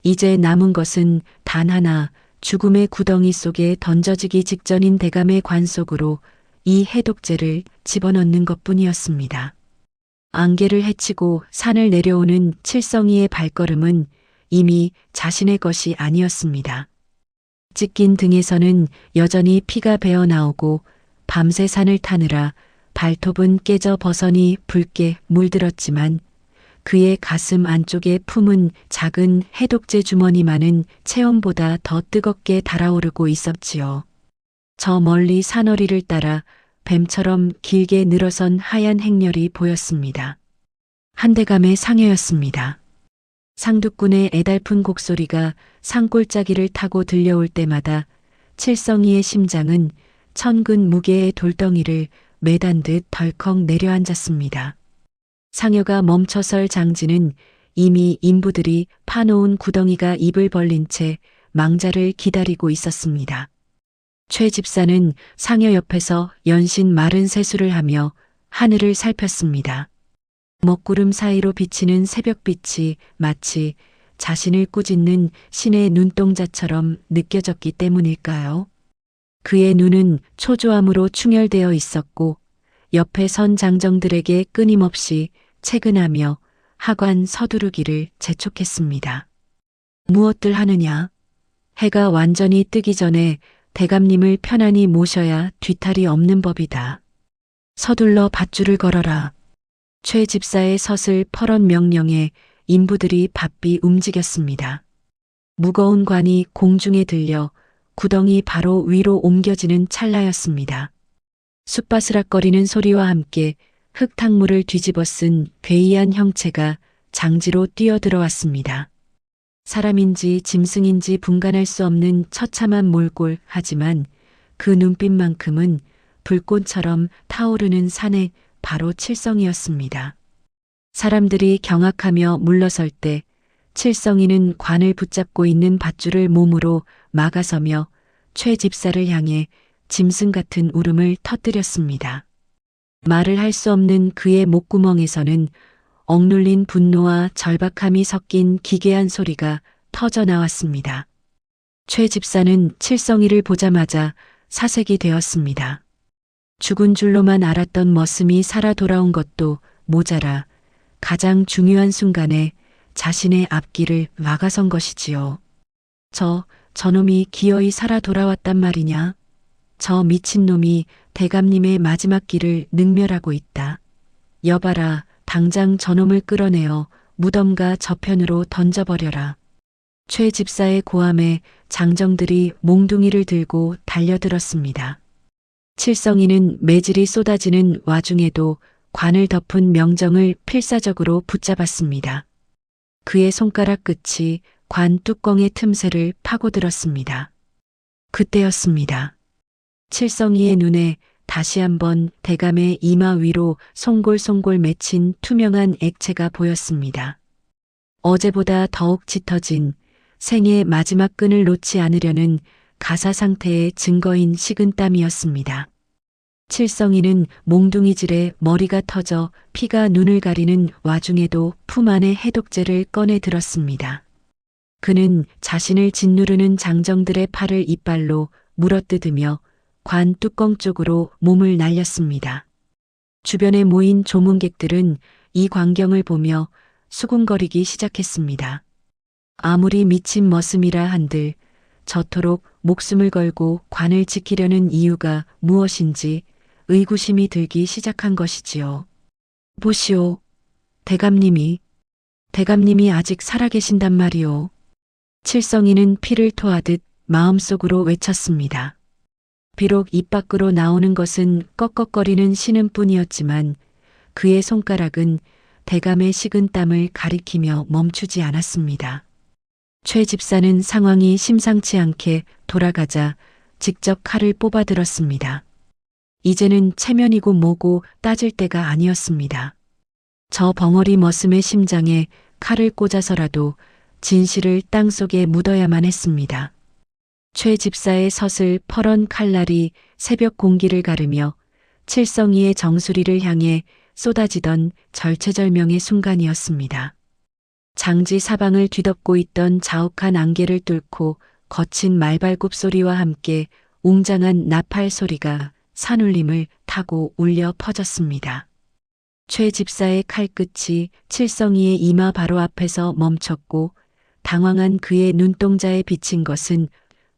이제 남은 것은 단 하나, 죽음의 구덩이 속에 던져지기 직전인 대감의 관 속으로 이 해독제를 집어넣는 것뿐이었습니다. 안개를 헤치고 산을 내려오는 칠성이의 발걸음은 이미 자신의 것이 아니었습니다. 찢긴 등에서는 여전히 피가 배어 나오고 밤새 산을 타느라 발톱은 깨져 벗어니 붉게 물들었지만 그의 가슴 안쪽에 품은 작은 해독제 주머니만은 체온보다 더 뜨겁게 달아오르고 있었지요. 저 멀리 산허리를 따라 뱀처럼 길게 늘어선 하얀 행렬이 보였습니다. 한대감의 상여였습니다. 상두꾼의 애달픈 곡소리가 산골짜기를 타고 들려올 때마다 칠성이의 심장은 천근 무게의 돌덩이를 매단 듯 덜컥 내려앉았습니다. 상여가 멈춰설 장지는 이미 인부들이 파놓은 구덩이가 입을 벌린 채 망자를 기다리고 있었습니다. 최 집사는 상여 옆에서 연신 마른 세수를 하며 하늘을 살폈습니다. 먹구름 사이로 비치는 새벽빛이 마치 자신을 꾸짖는 신의 눈동자처럼 느껴졌기 때문일까요? 그의 눈은 초조함으로 충혈되어 있었고 옆에 선 장정들에게 끊임없이 채근하며 하관 서두르기를 재촉했습니다. 무엇들 하느냐? 해가 완전히 뜨기 전에 대감님을 편안히 모셔야 뒤탈이 없는 법이다. 서둘러 밧줄을 걸어라. 최 집사의 서슬 퍼런 명령에 인부들이 바삐 움직였습니다. 무거운 관이 공중에 들려 구덩이 바로 위로 옮겨지는 찰나였습니다. 숯바스락거리는 소리와 함께 흙탕물을 뒤집어 쓴 괴이한 형체가 장지로 뛰어들어왔습니다. 사람인지 짐승인지 분간할 수 없는 처참한 몰골, 하지만 그 눈빛만큼은 불꽃처럼 타오르는 산의 바로 칠성이었습니다. 사람들이 경악하며 물러설 때 칠성이는 관을 붙잡고 있는 밧줄을 몸으로 막아서며 최 집사를 향해 짐승 같은 울음을 터뜨렸습니다. 말을 할 수 없는 그의 목구멍에서는 억눌린 분노와 절박함이 섞인 기괴한 소리가 터져 나왔습니다. 최 집사는 칠성이를 보자마자 사색이 되었습니다. 죽은 줄로만 알았던 머슴이 살아 돌아온 것도 모자라 가장 중요한 순간에 자신의 앞길을 막아선 것이지요. 저놈이 기어이 살아 돌아왔단 말이냐? 저 미친놈이 대감님의 마지막 길을 능멸하고 있다. 여봐라, 당장 저놈을 끌어내어 무덤가 저편으로 던져버려라. 최 집사의 고함에 장정들이 몽둥이를 들고 달려들었습니다. 칠성이는 매질이 쏟아지는 와중에도 관을 덮은 명정을 필사적으로 붙잡았습니다. 그의 손가락 끝이 관 뚜껑의 틈새를 파고들었습니다. 그때였습니다. 칠성이의 눈에 다시 한번 대감의 이마 위로 송골송골 맺힌 투명한 액체가 보였습니다. 어제보다 더욱 짙어진 생의 마지막 끈을 놓지 않으려는 가사 상태의 증거인 식은땀이었습니다. 칠성이는 몽둥이질에 머리가 터져 피가 눈을 가리는 와중에도 품 안에 해독제를 꺼내 들었습니다. 그는 자신을 짓누르는 장정들의 팔을 이빨로 물어뜯으며 관 뚜껑 쪽으로 몸을 날렸습니다. 주변에 모인 조문객들은 이 광경을 보며 수군거리기 시작했습니다. 아무리 미친 머슴이라 한들 저토록 목숨을 걸고 관을 지키려는 이유가 무엇인지 의구심이 들기 시작한 것이지요. 보시오. 대감님이 아직 살아계신단 말이오. 칠성이는 피를 토하듯 마음속으로 외쳤습니다. 비록 입 밖으로 나오는 것은 꺽꺽거리는 신음뿐이었지만 그의 손가락은 대감의 식은 땀을 가리키며 멈추지 않았습니다. 최 집사는 상황이 심상치 않게 돌아가자 직접 칼을 뽑아들었습니다. 이제는 체면이고 뭐고 따질 때가 아니었습니다. 저 벙어리 머슴의 심장에 칼을 꽂아서라도 진실을 땅속에 묻어야만 했습니다. 최 집사의 서슬 퍼런 칼날이 새벽 공기를 가르며 칠성이의 정수리를 향해 쏟아지던 절체절명의 순간이었습니다. 장지 사방을 뒤덮고 있던 자욱한 안개를 뚫고 거친 말발굽 소리와 함께 웅장한 나팔 소리가 산울림을 타고 울려 퍼졌습니다. 최 집사의 칼끝이 칠성이의 이마 바로 앞에서 멈췄고 당황한 그의 눈동자에 비친 것은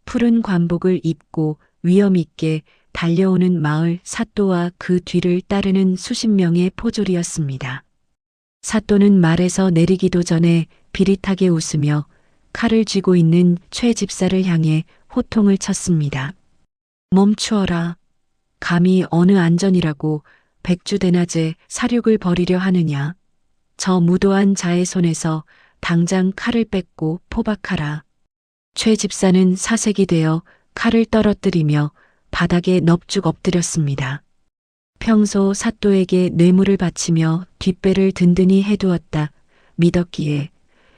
푸른 관복을 입고 위엄있게 달려오는 마을 사또와 그 뒤를 따르는 수십 명의 포졸이었습니다. 사또는 말에서 내리기도 전에 비릿하게 웃으며 칼을 쥐고 있는 최 집사를 향해 호통을 쳤습니다. 멈추어라. 감히 어느 안전이라고 백주대낮에 사륙을 벌이려 하느냐. 저 무도한 자의 손에서 당장 칼을 뺏고 포박하라. 최 집사는 사색이 되어 칼을 떨어뜨리며 바닥에 넙죽 엎드렸습니다. 평소 사또에게 뇌물을 바치며 뒷배를 든든히 해두었다 믿었기에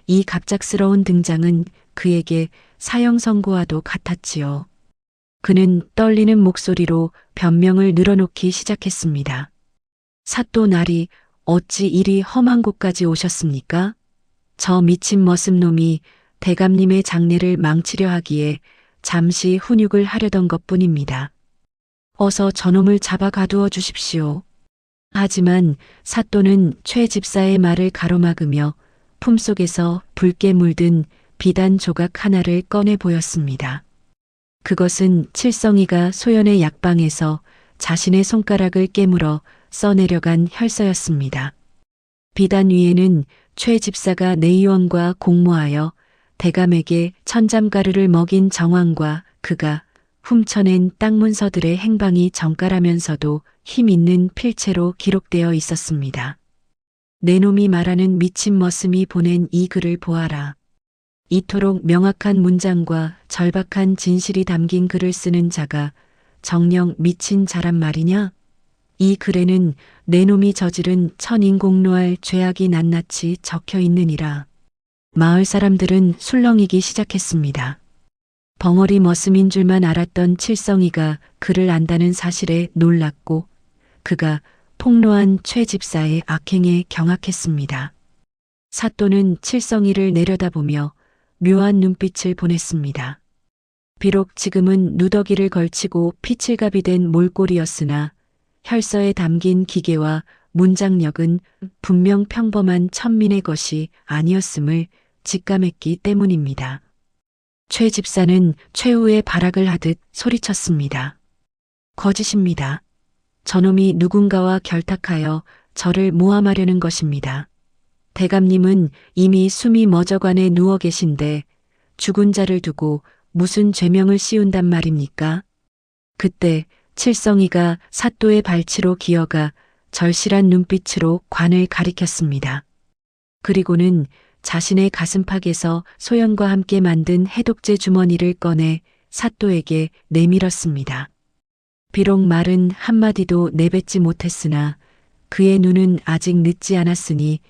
이 갑작스러운 등장은 그에게 사형 선고와도 같았지요. 그는 떨리는 목소리로 변명을 늘어놓기 시작했습니다. 사또 나리, 어찌 이리 험한 곳까지 오셨습니까? 저 미친 머슴놈이 대감님의 장례를 망치려 하기에 잠시 훈육을 하려던 것뿐입니다. 어서 저놈을 잡아 가두어 주십시오. 하지만 사또는 최 집사의 말을 가로막으며 품속에서 붉게 물든 비단 조각 하나를 꺼내 보였습니다. 그것은 칠성이가 소연의 약방에서 자신의 손가락을 깨물어 써내려간 혈서였습니다. 비단 위에는 최 집사가 내의원과 공모하여 대감에게 천잠가루를 먹인 정황과 그가 훔쳐낸 땅 문서들의 행방이 정갈하면서도 힘 있는 필체로 기록되어 있었습니다. 내 놈이 말하는 미친 머슴이 보낸 이 글을 보아라. 이토록 명확한 문장과 절박한 진실이 담긴 글을 쓰는 자가 정녕 미친 자란 말이냐? 이 글에는 내 놈이 저지른 천인공노할 죄악이 낱낱이 적혀 있느니라. 마을 사람들은 술렁이기 시작했습니다. 벙어리 머슴인 줄만 알았던 칠성이가 그를 안다는 사실에 놀랐고 그가 폭로한 최 집사의 악행에 경악했습니다. 사또는 칠성이를 내려다보며 묘한 눈빛을 보냈습니다. 비록 지금은 누더기를 걸치고 피칠갑이 된 몰골이었으나 혈서에 담긴 기계와 문장력은 분명 평범한 천민의 것이 아니었음을 직감했기 때문입니다. 최 집사는 최후의 발악을 하듯 소리쳤습니다. 거짓입니다. 저놈이 누군가와 결탁하여 저를 모함하려는 것입니다. 대감님은 이미 숨이 멎어관에 누워 계신데 죽은 자를 두고 무슨 죄명을 씌운단 말입니까? 그때 칠성이가 사또의 발치로 기어가 절실한 눈빛으로 관을 가리켰습니다. 그리고는 자신의 가슴팍에서 소연과 함께 만든 해독제 주머니를 꺼내 사또에게 내밀었습니다. 비록 말은 한마디도 내뱉지 못했으나 그의 눈은 아직 늦지 않았으니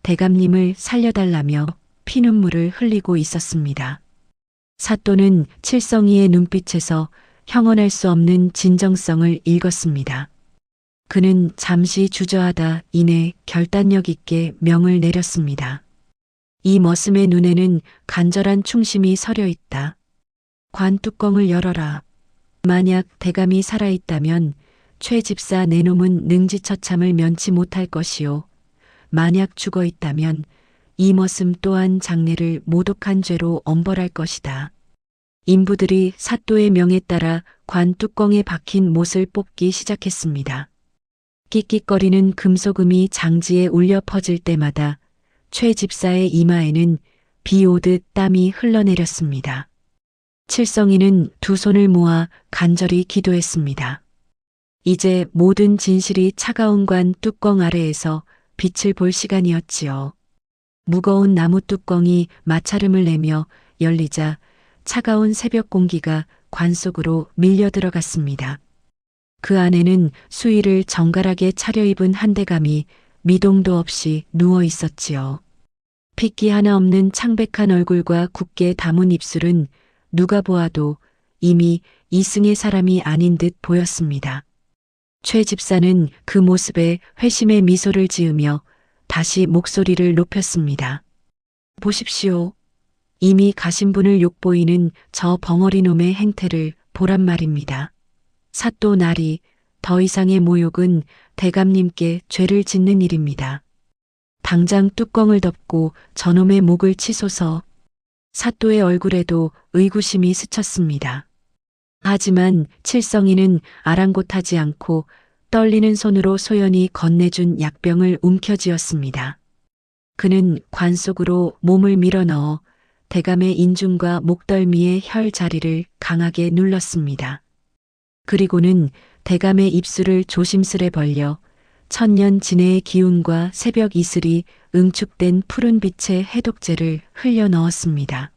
대감님을 살려달라며 피눈물을 흘리고 있었습니다. 사또는 칠성이의 눈빛에서 형언할 수 없는 진정성을 읽었습니다. 그는 잠시 주저하다 이내 결단력 있게 명을 내렸습니다. 이 머슴의 눈에는 간절한 충심이 서려 있다. 관 뚜껑을 열어라. 만약 대감이 살아있다면 최 집사 내놈은 능지처참을 면치 못할 것이요. 만약 죽어 있다면 이 머슴 또한 장례를 모독한 죄로 엄벌할 것이다. 인부들이 사또의 명에 따라 관 뚜껑에 박힌 못을 뽑기 시작했습니다. 끽끽거리는 금소금이 장지에 울려 퍼질 때마다 최 집사의 이마에는 비 오듯 땀이 흘러내렸습니다. 칠성이는 두 손을 모아 간절히 기도했습니다. 이제 모든 진실이 차가운 관 뚜껑 아래에서 빛을 볼 시간이었지요. 무거운 나무 뚜껑이 마찰음을 내며 열리자 차가운 새벽 공기가 관 속으로 밀려 들어갔습니다. 그 안에는 수의를 정갈하게 차려입은 한대감이 미동도 없이 누워 있었지요. 핏기 하나 없는 창백한 얼굴과 굳게 담은 입술은 누가 보아도 이미 이승의 사람이 아닌 듯 보였습니다. 최 집사는 그 모습에 회심의 미소를 지으며 다시 목소리를 높였습니다. 보십시오. 이미 가신 분을 욕보이는 저 벙어리 놈의 행태를 보란 말입니다. 사또 나리, 더 이상의 모욕은 대감님께 죄를 짓는 일입니다. 당장 뚜껑을 덮고 저놈의 목을 치소서. 사또의 얼굴에도 의구심이 스쳤습니다. 하지만 칠성이는 아랑곳하지 않고 떨리는 손으로 소연이 건네준 약병을 움켜쥐었습니다. 그는 관 속으로 몸을 밀어넣어 대감의 인중과 목덜미의 혈 자리를 강하게 눌렀습니다. 그리고는 대감의 입술을 조심스레 벌려 천년 진해의 기운과 새벽 이슬이 응축된 푸른 빛의 해독제를 흘려 넣었습니다.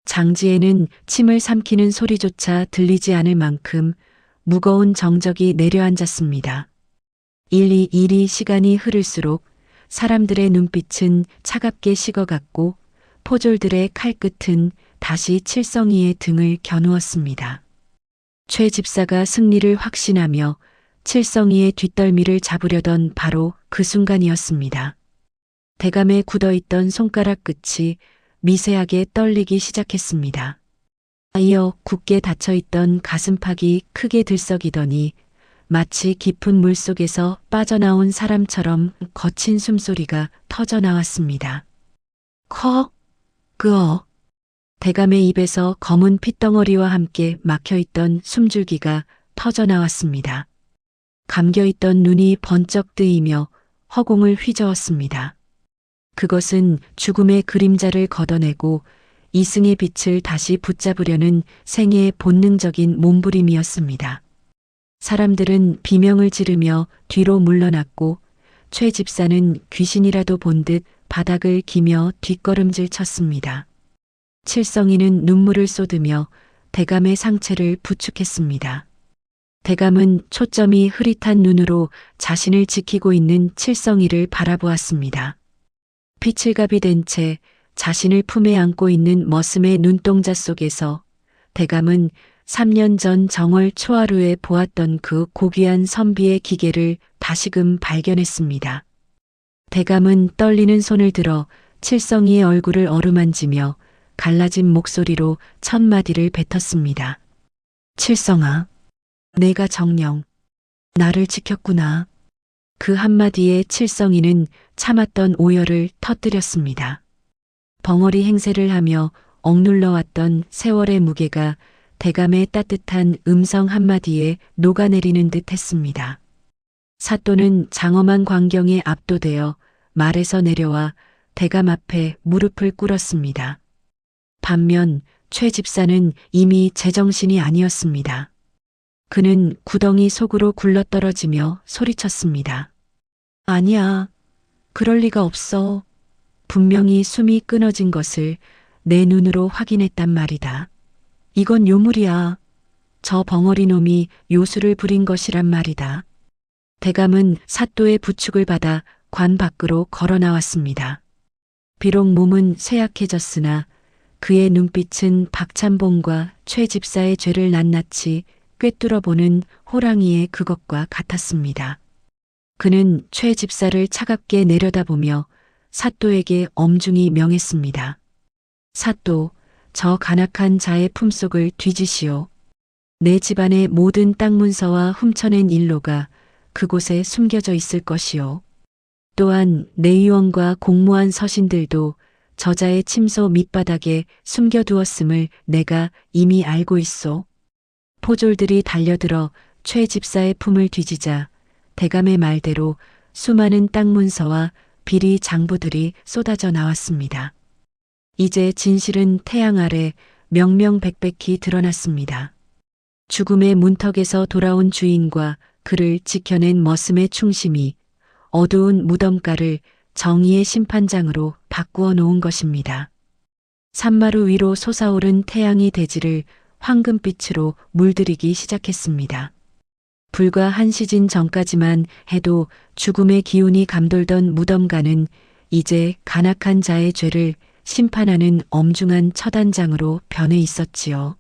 장지에는 침을 삼키는 소리조차 들리지 않을 만큼 무거운 정적이 내려앉았습니다. 일이 시간이 흐를수록 사람들의 눈빛은 차갑게 식어갔고 포졸들의 칼끝은 다시 칠성이의 등을 겨누었습니다. 최 집사가 승리를 확신하며 칠성이의 뒷덜미를 잡으려던 바로 그 순간이었습니다. 대감에 굳어있던 손가락 끝이 미세하게 떨리기 시작했습니다. 이어 굳게 닫혀있던 가슴팍이 크게 들썩이더니 마치 깊은 물속에서 빠져나온 사람처럼 거친 숨소리가 터져나왔습니다. 끄어. 대감의 입에서 검은 핏덩어리와 함께 막혀있던 숨줄기가 터져나왔습니다. 감겨있던 눈이 번쩍 뜨이며 허공을 휘저었습니다. 그것은 죽음의 그림자를 걷어내고 이승의 빛을 다시 붙잡으려는 생애의 본능적인 몸부림이었습니다. 사람들은 비명을 지르며 뒤로 물러났고 최 집사는 귀신이라도 본 듯 바닥을 기며 뒷걸음질 쳤습니다. 칠성이는 눈물을 쏟으며 대감의 상체를 부축했습니다. 대감은 초점이 흐릿한 눈으로 자신을 지키고 있는 칠성이를 바라보았습니다. 피칠갑이 된 채 자신을 품에 안고 있는 머슴의 눈동자 속에서 대감은 3년 전 정월 초하루에 보았던 그 고귀한 선비의 기계를 다시금 발견했습니다. 대감은 떨리는 손을 들어 칠성이의 얼굴을 어루만지며 갈라진 목소리로 첫 마디를 뱉었습니다. 칠성아, 내가 정녕 나를 지켰구나. 그 한마디에 칠성이는 참았던 오열을 터뜨렸습니다. 벙어리 행세를 하며 억눌러왔던 세월의 무게가 대감의 따뜻한 음성 한마디에 녹아내리는 듯 했습니다. 사또는 장엄한 광경에 압도되어 말에서 내려와 대감 앞에 무릎을 꿇었습니다. 반면 최 집사는 이미 제정신이 아니었습니다. 그는 구덩이 속으로 굴러떨어지며 소리쳤습니다. 아니야, 그럴 리가 없어. 분명히 숨이 끊어진 것을 내 눈으로 확인했단 말이다. 이건 요물이야. 저 벙어리 놈이 요술을 부린 것이란 말이다. 대감은 사또의 부축을 받아 관 밖으로 걸어 나왔습니다. 비록 몸은 쇠약해졌으나 그의 눈빛은 박찬봉과 최 집사의 죄를 낱낱이 꿰뚫어보는 호랑이의 그것과 같았습니다. 그는 최 집사를 차갑게 내려다보며 사또에게 엄중히 명했습니다. 사또, 저 간악한 자의 품속을 뒤지시오. 내 집안의 모든 땅 문서와 훔쳐낸 일로가 그곳에 숨겨져 있을 것이오. 또한 내의원과 공모한 서신들도 저자의 침소 밑바닥에 숨겨두었음을 내가 이미 알고 있소. 포졸들이 달려들어 최 집사의 품을 뒤지자 대감의 말대로 수많은 땅 문서와 비리 장부들이 쏟아져 나왔습니다. 이제 진실은 태양 아래 명명백백히 드러났습니다. 죽음의 문턱에서 돌아온 주인과 그를 지켜낸 머슴의 충심이 어두운 무덤가를 정의의 심판장으로 바꾸어 놓은 것입니다. 산마루 위로 솟아오른 태양이 대지를 황금빛으로 물들이기 시작했습니다. 불과 한 시즌 전까지만 해도 죽음의 기운이 감돌던 무덤가는 이제 간악한 자의 죄를 심판하는 엄중한 처단장으로 변해 있었지요.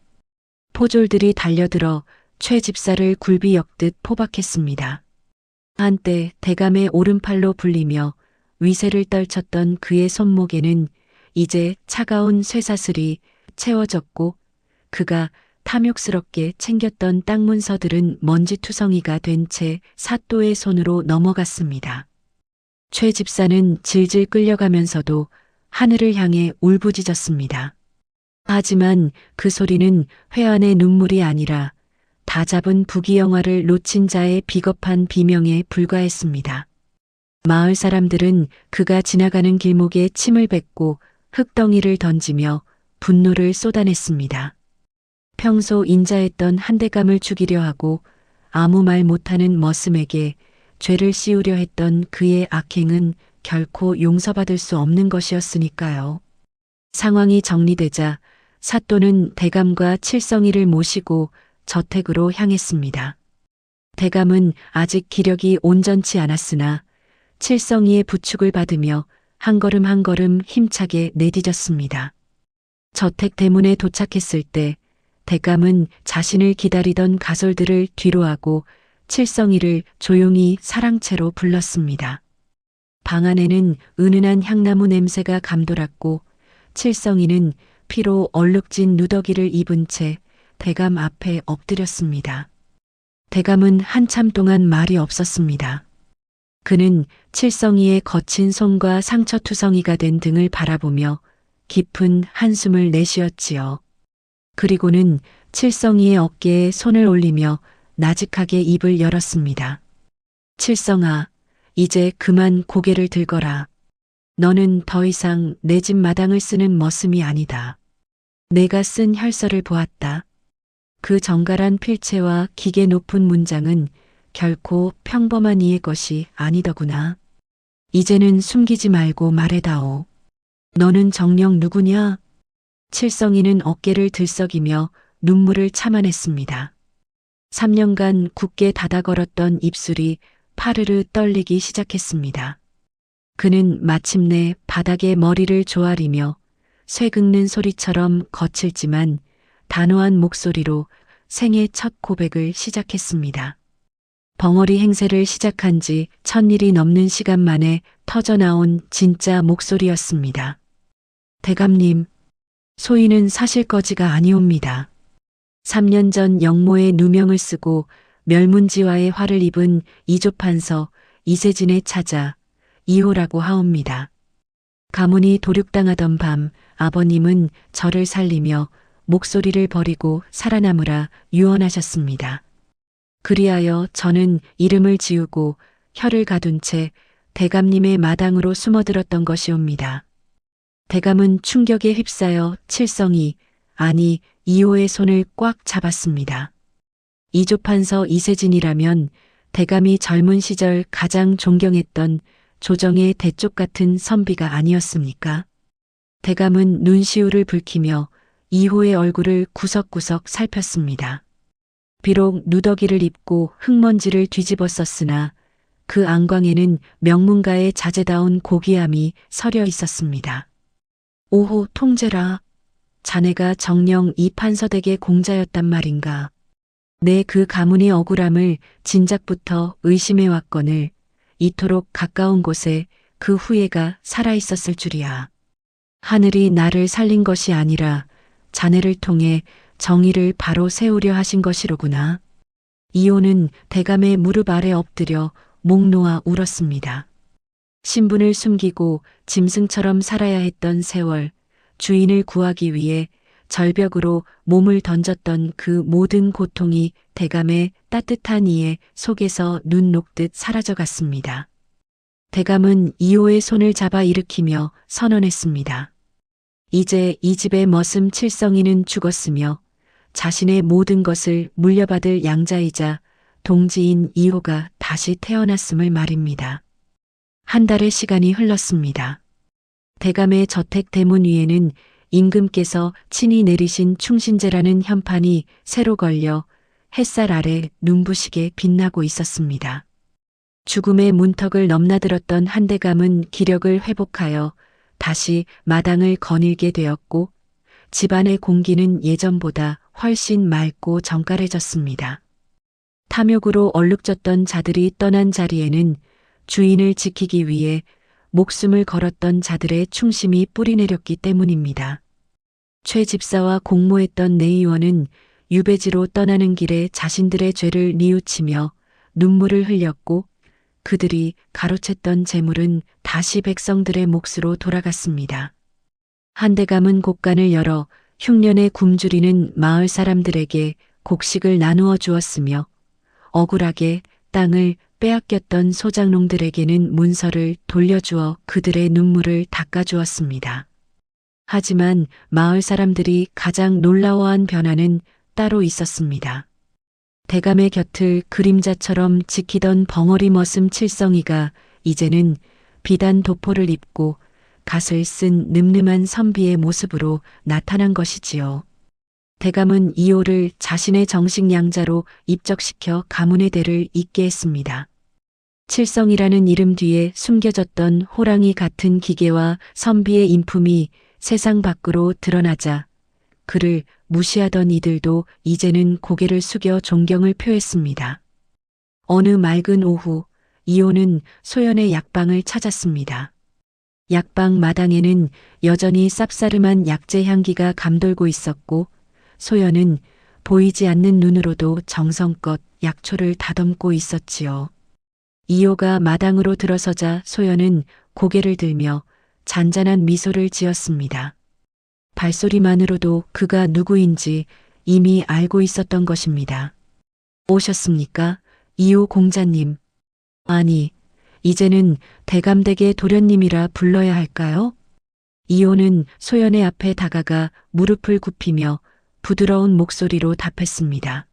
포졸들이 달려들어 최 집사를 굴비 엮듯 포박했습니다. 한때 대감의 오른팔로 불리며 위세를 떨쳤던 그의 손목에는 이제 차가운 쇠사슬이 채워졌고 그가 탐욕스럽게 챙겼던 땅 문서들은 먼지투성이가 된 채 사또의 손으로 넘어갔습니다. 최 집사는 질질 끌려가면서도 하늘을 향해 울부짖었습니다. 하지만 그 소리는 회한의 눈물이 아니라 다 잡은 부귀영화를 놓친 자의 비겁한 비명에 불과했습니다. 마을 사람들은 그가 지나가는 길목에 침을 뱉고 흙덩이를 던지며 분노를 쏟아냈습니다. 평소 인자했던 한대감을 죽이려 하고 아무 말 못하는 머슴에게 죄를 씌우려 했던 그의 악행은 결코 용서받을 수 없는 것이었으니까요. 상황이 정리되자 사또는 대감과 칠성이를 모시고 저택으로 향했습니다. 대감은 아직 기력이 온전치 않았으나 칠성이의 부축을 받으며 한 걸음 한 걸음 힘차게 내디뎠습니다. 저택 대문에 도착했을 때 대감은 자신을 기다리던 가솔들을 뒤로하고 칠성이를 조용히 사랑채로 불렀습니다. 방 안에는 은은한 향나무 냄새가 감돌았고 칠성이는 피로 얼룩진 누더기를 입은 채 대감 앞에 엎드렸습니다. 대감은 한참 동안 말이 없었습니다. 그는 칠성이의 거친 손과 상처투성이가 된 등을 바라보며 깊은 한숨을 내쉬었지요. 그리고는 칠성이의 어깨에 손을 올리며 나직하게 입을 열었습니다. 칠성아, 이제 그만 고개를 들거라. 너는 더 이상 내 집 마당을 쓰는 머슴이 아니다. 내가 쓴 혈서를 보았다. 그 정갈한 필체와 기계 높은 문장은 결코 평범한 이의 것이 아니더구나. 이제는 숨기지 말고 말해다오. 너는 정녕 누구냐? 칠성이는 어깨를 들썩이며 눈물을 참아냈습니다. 3년간 굳게 닫아걸었던 입술이 파르르 떨리기 시작했습니다. 그는 마침내 바닥에 머리를 조아리며 쇠 긁는 소리처럼 거칠지만 단호한 목소리로 생애 첫 고백을 시작했습니다. 벙어리 행세를 시작한 지 1000일이 넘는 시간 만에 터져나온 진짜 목소리였습니다. 대감님, 소인은 사실거지가 아니옵니다. 3년 전 영모의 누명을 쓰고 멸문지화의 화를 입은 이조판서 이세진에 찾아 이호라고 하옵니다. 가문이 도륙당하던 밤 아버님은 저를 살리며 목소리를 버리고 살아남으라 유언하셨습니다. 그리하여 저는 이름을 지우고 혀를 가둔 채 대감님의 마당으로 숨어들었던 것이옵니다. 대감은 충격에 휩싸여 칠성이, 아니 이호의 손을 꽉 잡았습니다. 이조판서 이세진이라면 대감이 젊은 시절 가장 존경했던 조정의 대쪽 같은 선비가 아니었습니까? 대감은 눈시울을 붉히며 이호의 얼굴을 구석구석 살폈습니다. 비록 누더기를 입고 흙먼지를 뒤집어 썼으나 그 안광에는 명문가의 자제다운 고귀함이 서려 있었습니다. 오호 통제라, 자네가 정녕 이 판서댁의 공자였단 말인가. 내 그 가문의 억울함을 진작부터 의심해왔거늘 이토록 가까운 곳에 그 후예가 살아있었을 줄이야. 하늘이 나를 살린 것이 아니라 자네를 통해 정의를 바로 세우려 하신 것이로구나. 이호는 대감의 무릎 아래 엎드려 목 놓아 울었습니다. 신분을 숨기고 짐승처럼 살아야 했던 세월, 주인을 구하기 위해 절벽으로 몸을 던졌던 그 모든 고통이 대감의 따뜻한 이의 속에서 눈 녹듯 사라져갔습니다. 대감은 이호의 손을 잡아 일으키며 선언했습니다. 이제 이 집의 머슴 칠성이는 죽었으며 자신의 모든 것을 물려받을 양자이자 동지인 이호가 다시 태어났음을 말입니다. 한 달의 시간이 흘렀습니다. 대감의 저택 대문 위에는 임금께서 친히 내리신 충신제라는 현판이 새로 걸려 햇살 아래 눈부시게 빛나고 있었습니다. 죽음의 문턱을 넘나들었던 한대감은 기력을 회복하여 다시 마당을 거닐게 되었고 집안의 공기는 예전보다 훨씬 맑고 정갈해졌습니다. 탐욕으로 얼룩졌던 자들이 떠난 자리에는 주인을 지키기 위해 목숨을 걸었던 자들의 충심이 뿌리내렸기 때문입니다. 최 집사와 공모했던 내의원은 유배지로 떠나는 길에 자신들의 죄를 뉘우치며 눈물을 흘렸고 그들이 가로챘던 재물은 다시 백성들의 몫으로 돌아갔습니다. 한대감은 곡간을 열어 흉년에 굶주리는 마을 사람들에게 곡식을 나누어 주었으며 억울하게 땅을 빼앗겼던 소장농들에게는 문서를 돌려주어 그들의 눈물을 닦아주었습니다. 하지만 마을 사람들이 가장 놀라워한 변화는 따로 있었습니다. 대감의 곁을 그림자처럼 지키던 벙어리 머슴 칠성이가 이제는 비단 도포를 입고 갓을 쓴 늠름한 선비의 모습으로 나타난 것이지요. 대감은 이호를 자신의 정식 양자로 입적시켜 가문의 대를 잇게 했습니다. 칠성이라는 이름 뒤에 숨겨졌던 호랑이 같은 기계와 선비의 인품이 세상 밖으로 드러나자 그를 무시하던 이들도 이제는 고개를 숙여 존경을 표했습니다. 어느 맑은 오후 이호는 소연의 약방을 찾았습니다. 약방 마당에는 여전히 쌉싸름한 약재 향기가 감돌고 있었고 소연은 보이지 않는 눈으로도 정성껏 약초를 다듬고 있었지요. 이호가 마당으로 들어서자 소연은 고개를 들며 잔잔한 미소를 지었습니다. 발소리만으로도 그가 누구인지 이미 알고 있었던 것입니다. 오셨습니까? 이호 공자님. 아니, 이제는 대감댁의 도련님이라 불러야 할까요? 이호는 소연의 앞에 다가가 무릎을 굽히며 부드러운 목소리로 답했습니다.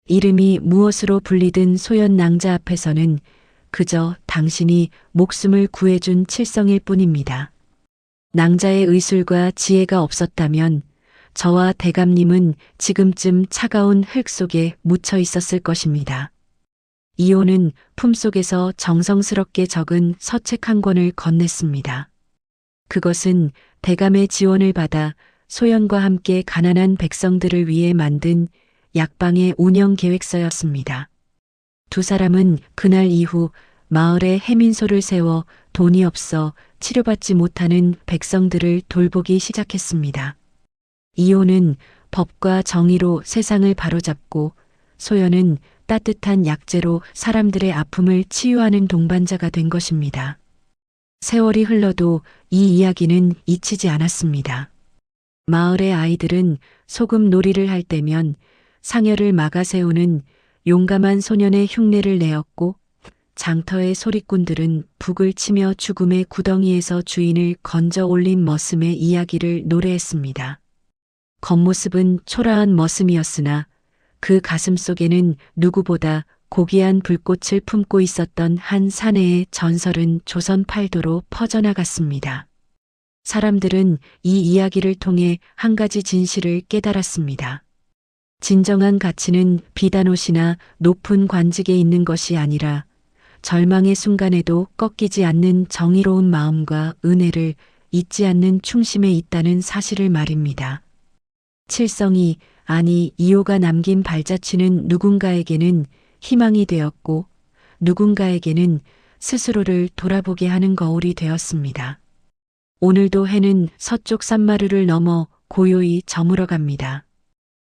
이름이 무엇으로 불리든 소연 낭자 앞에서는 그저 당신이 목숨을 구해준 칠성일 뿐입니다. 낭자의 의술과 지혜가 없었다면 저와 대감님은 지금쯤 차가운 흙 속에 묻혀 있었을 것입니다. 이호는 품속에서 정성스럽게 적은 서책 한 권을 건넸습니다. 그것은 대감의 지원을 받아 소연과 함께 가난한 백성들을 위해 만든 약방의 운영 계획서였습니다. 두 사람은 그날 이후 마을에 해민소를 세워 돈이 없어 치료받지 못하는 백성들을 돌보기 시작했습니다. 이호는 법과 정의로 세상을 바로잡고 소연은 따뜻한 약재로 사람들의 아픔을 치유하는 동반자가 된 것입니다. 세월이 흘러도 이 이야기는 잊히지 않았습니다. 마을의 아이들은 소금 놀이를 할 때면 상여를 막아 세우는 용감한 소년의 흉내를 내었고 장터의 소리꾼들은 북을 치며 죽음의 구덩이에서 주인을 건져 올린 머슴의 이야기를 노래했습니다. 겉모습은 초라한 머슴이었으나 그 가슴 속에는 누구보다 고귀한 불꽃을 품고 있었던 한 사내의 전설은 조선 팔도로 퍼져나갔습니다. 사람들은 이 이야기를 통해 한 가지 진실을 깨달았습니다. 진정한 가치는 비단옷이나 높은 관직에 있는 것이 아니라 절망의 순간에도 꺾이지 않는 정의로운 마음과 은혜를 잊지 않는 충심에 있다는 사실을 말입니다. 칠성이 아니 이호가 남긴 발자취는 누군가에게는 희망이 되었고 누군가에게는 스스로를 돌아보게 하는 거울이 되었습니다. 오늘도 해는 서쪽 산마루를 넘어 고요히 저물어 갑니다.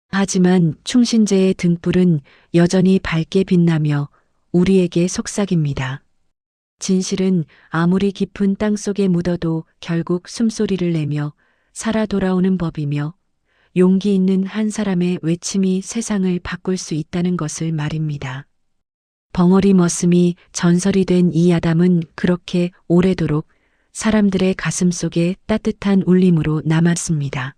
하지만 충신제의 등불은 여전히 밝게 빛나며 우리에게 속삭입니다. 진실은 아무리 깊은 땅 속에 묻어도 결국 숨소리를 내며 살아 돌아오는 법이며 용기 있는 한 사람의 외침이 세상을 바꿀 수 있다는 것을 말입니다. 벙어리 머슴이 전설이 된 이 아담은 그렇게 오래도록 사람들의 가슴 속에 따뜻한 울림으로 남았습니다.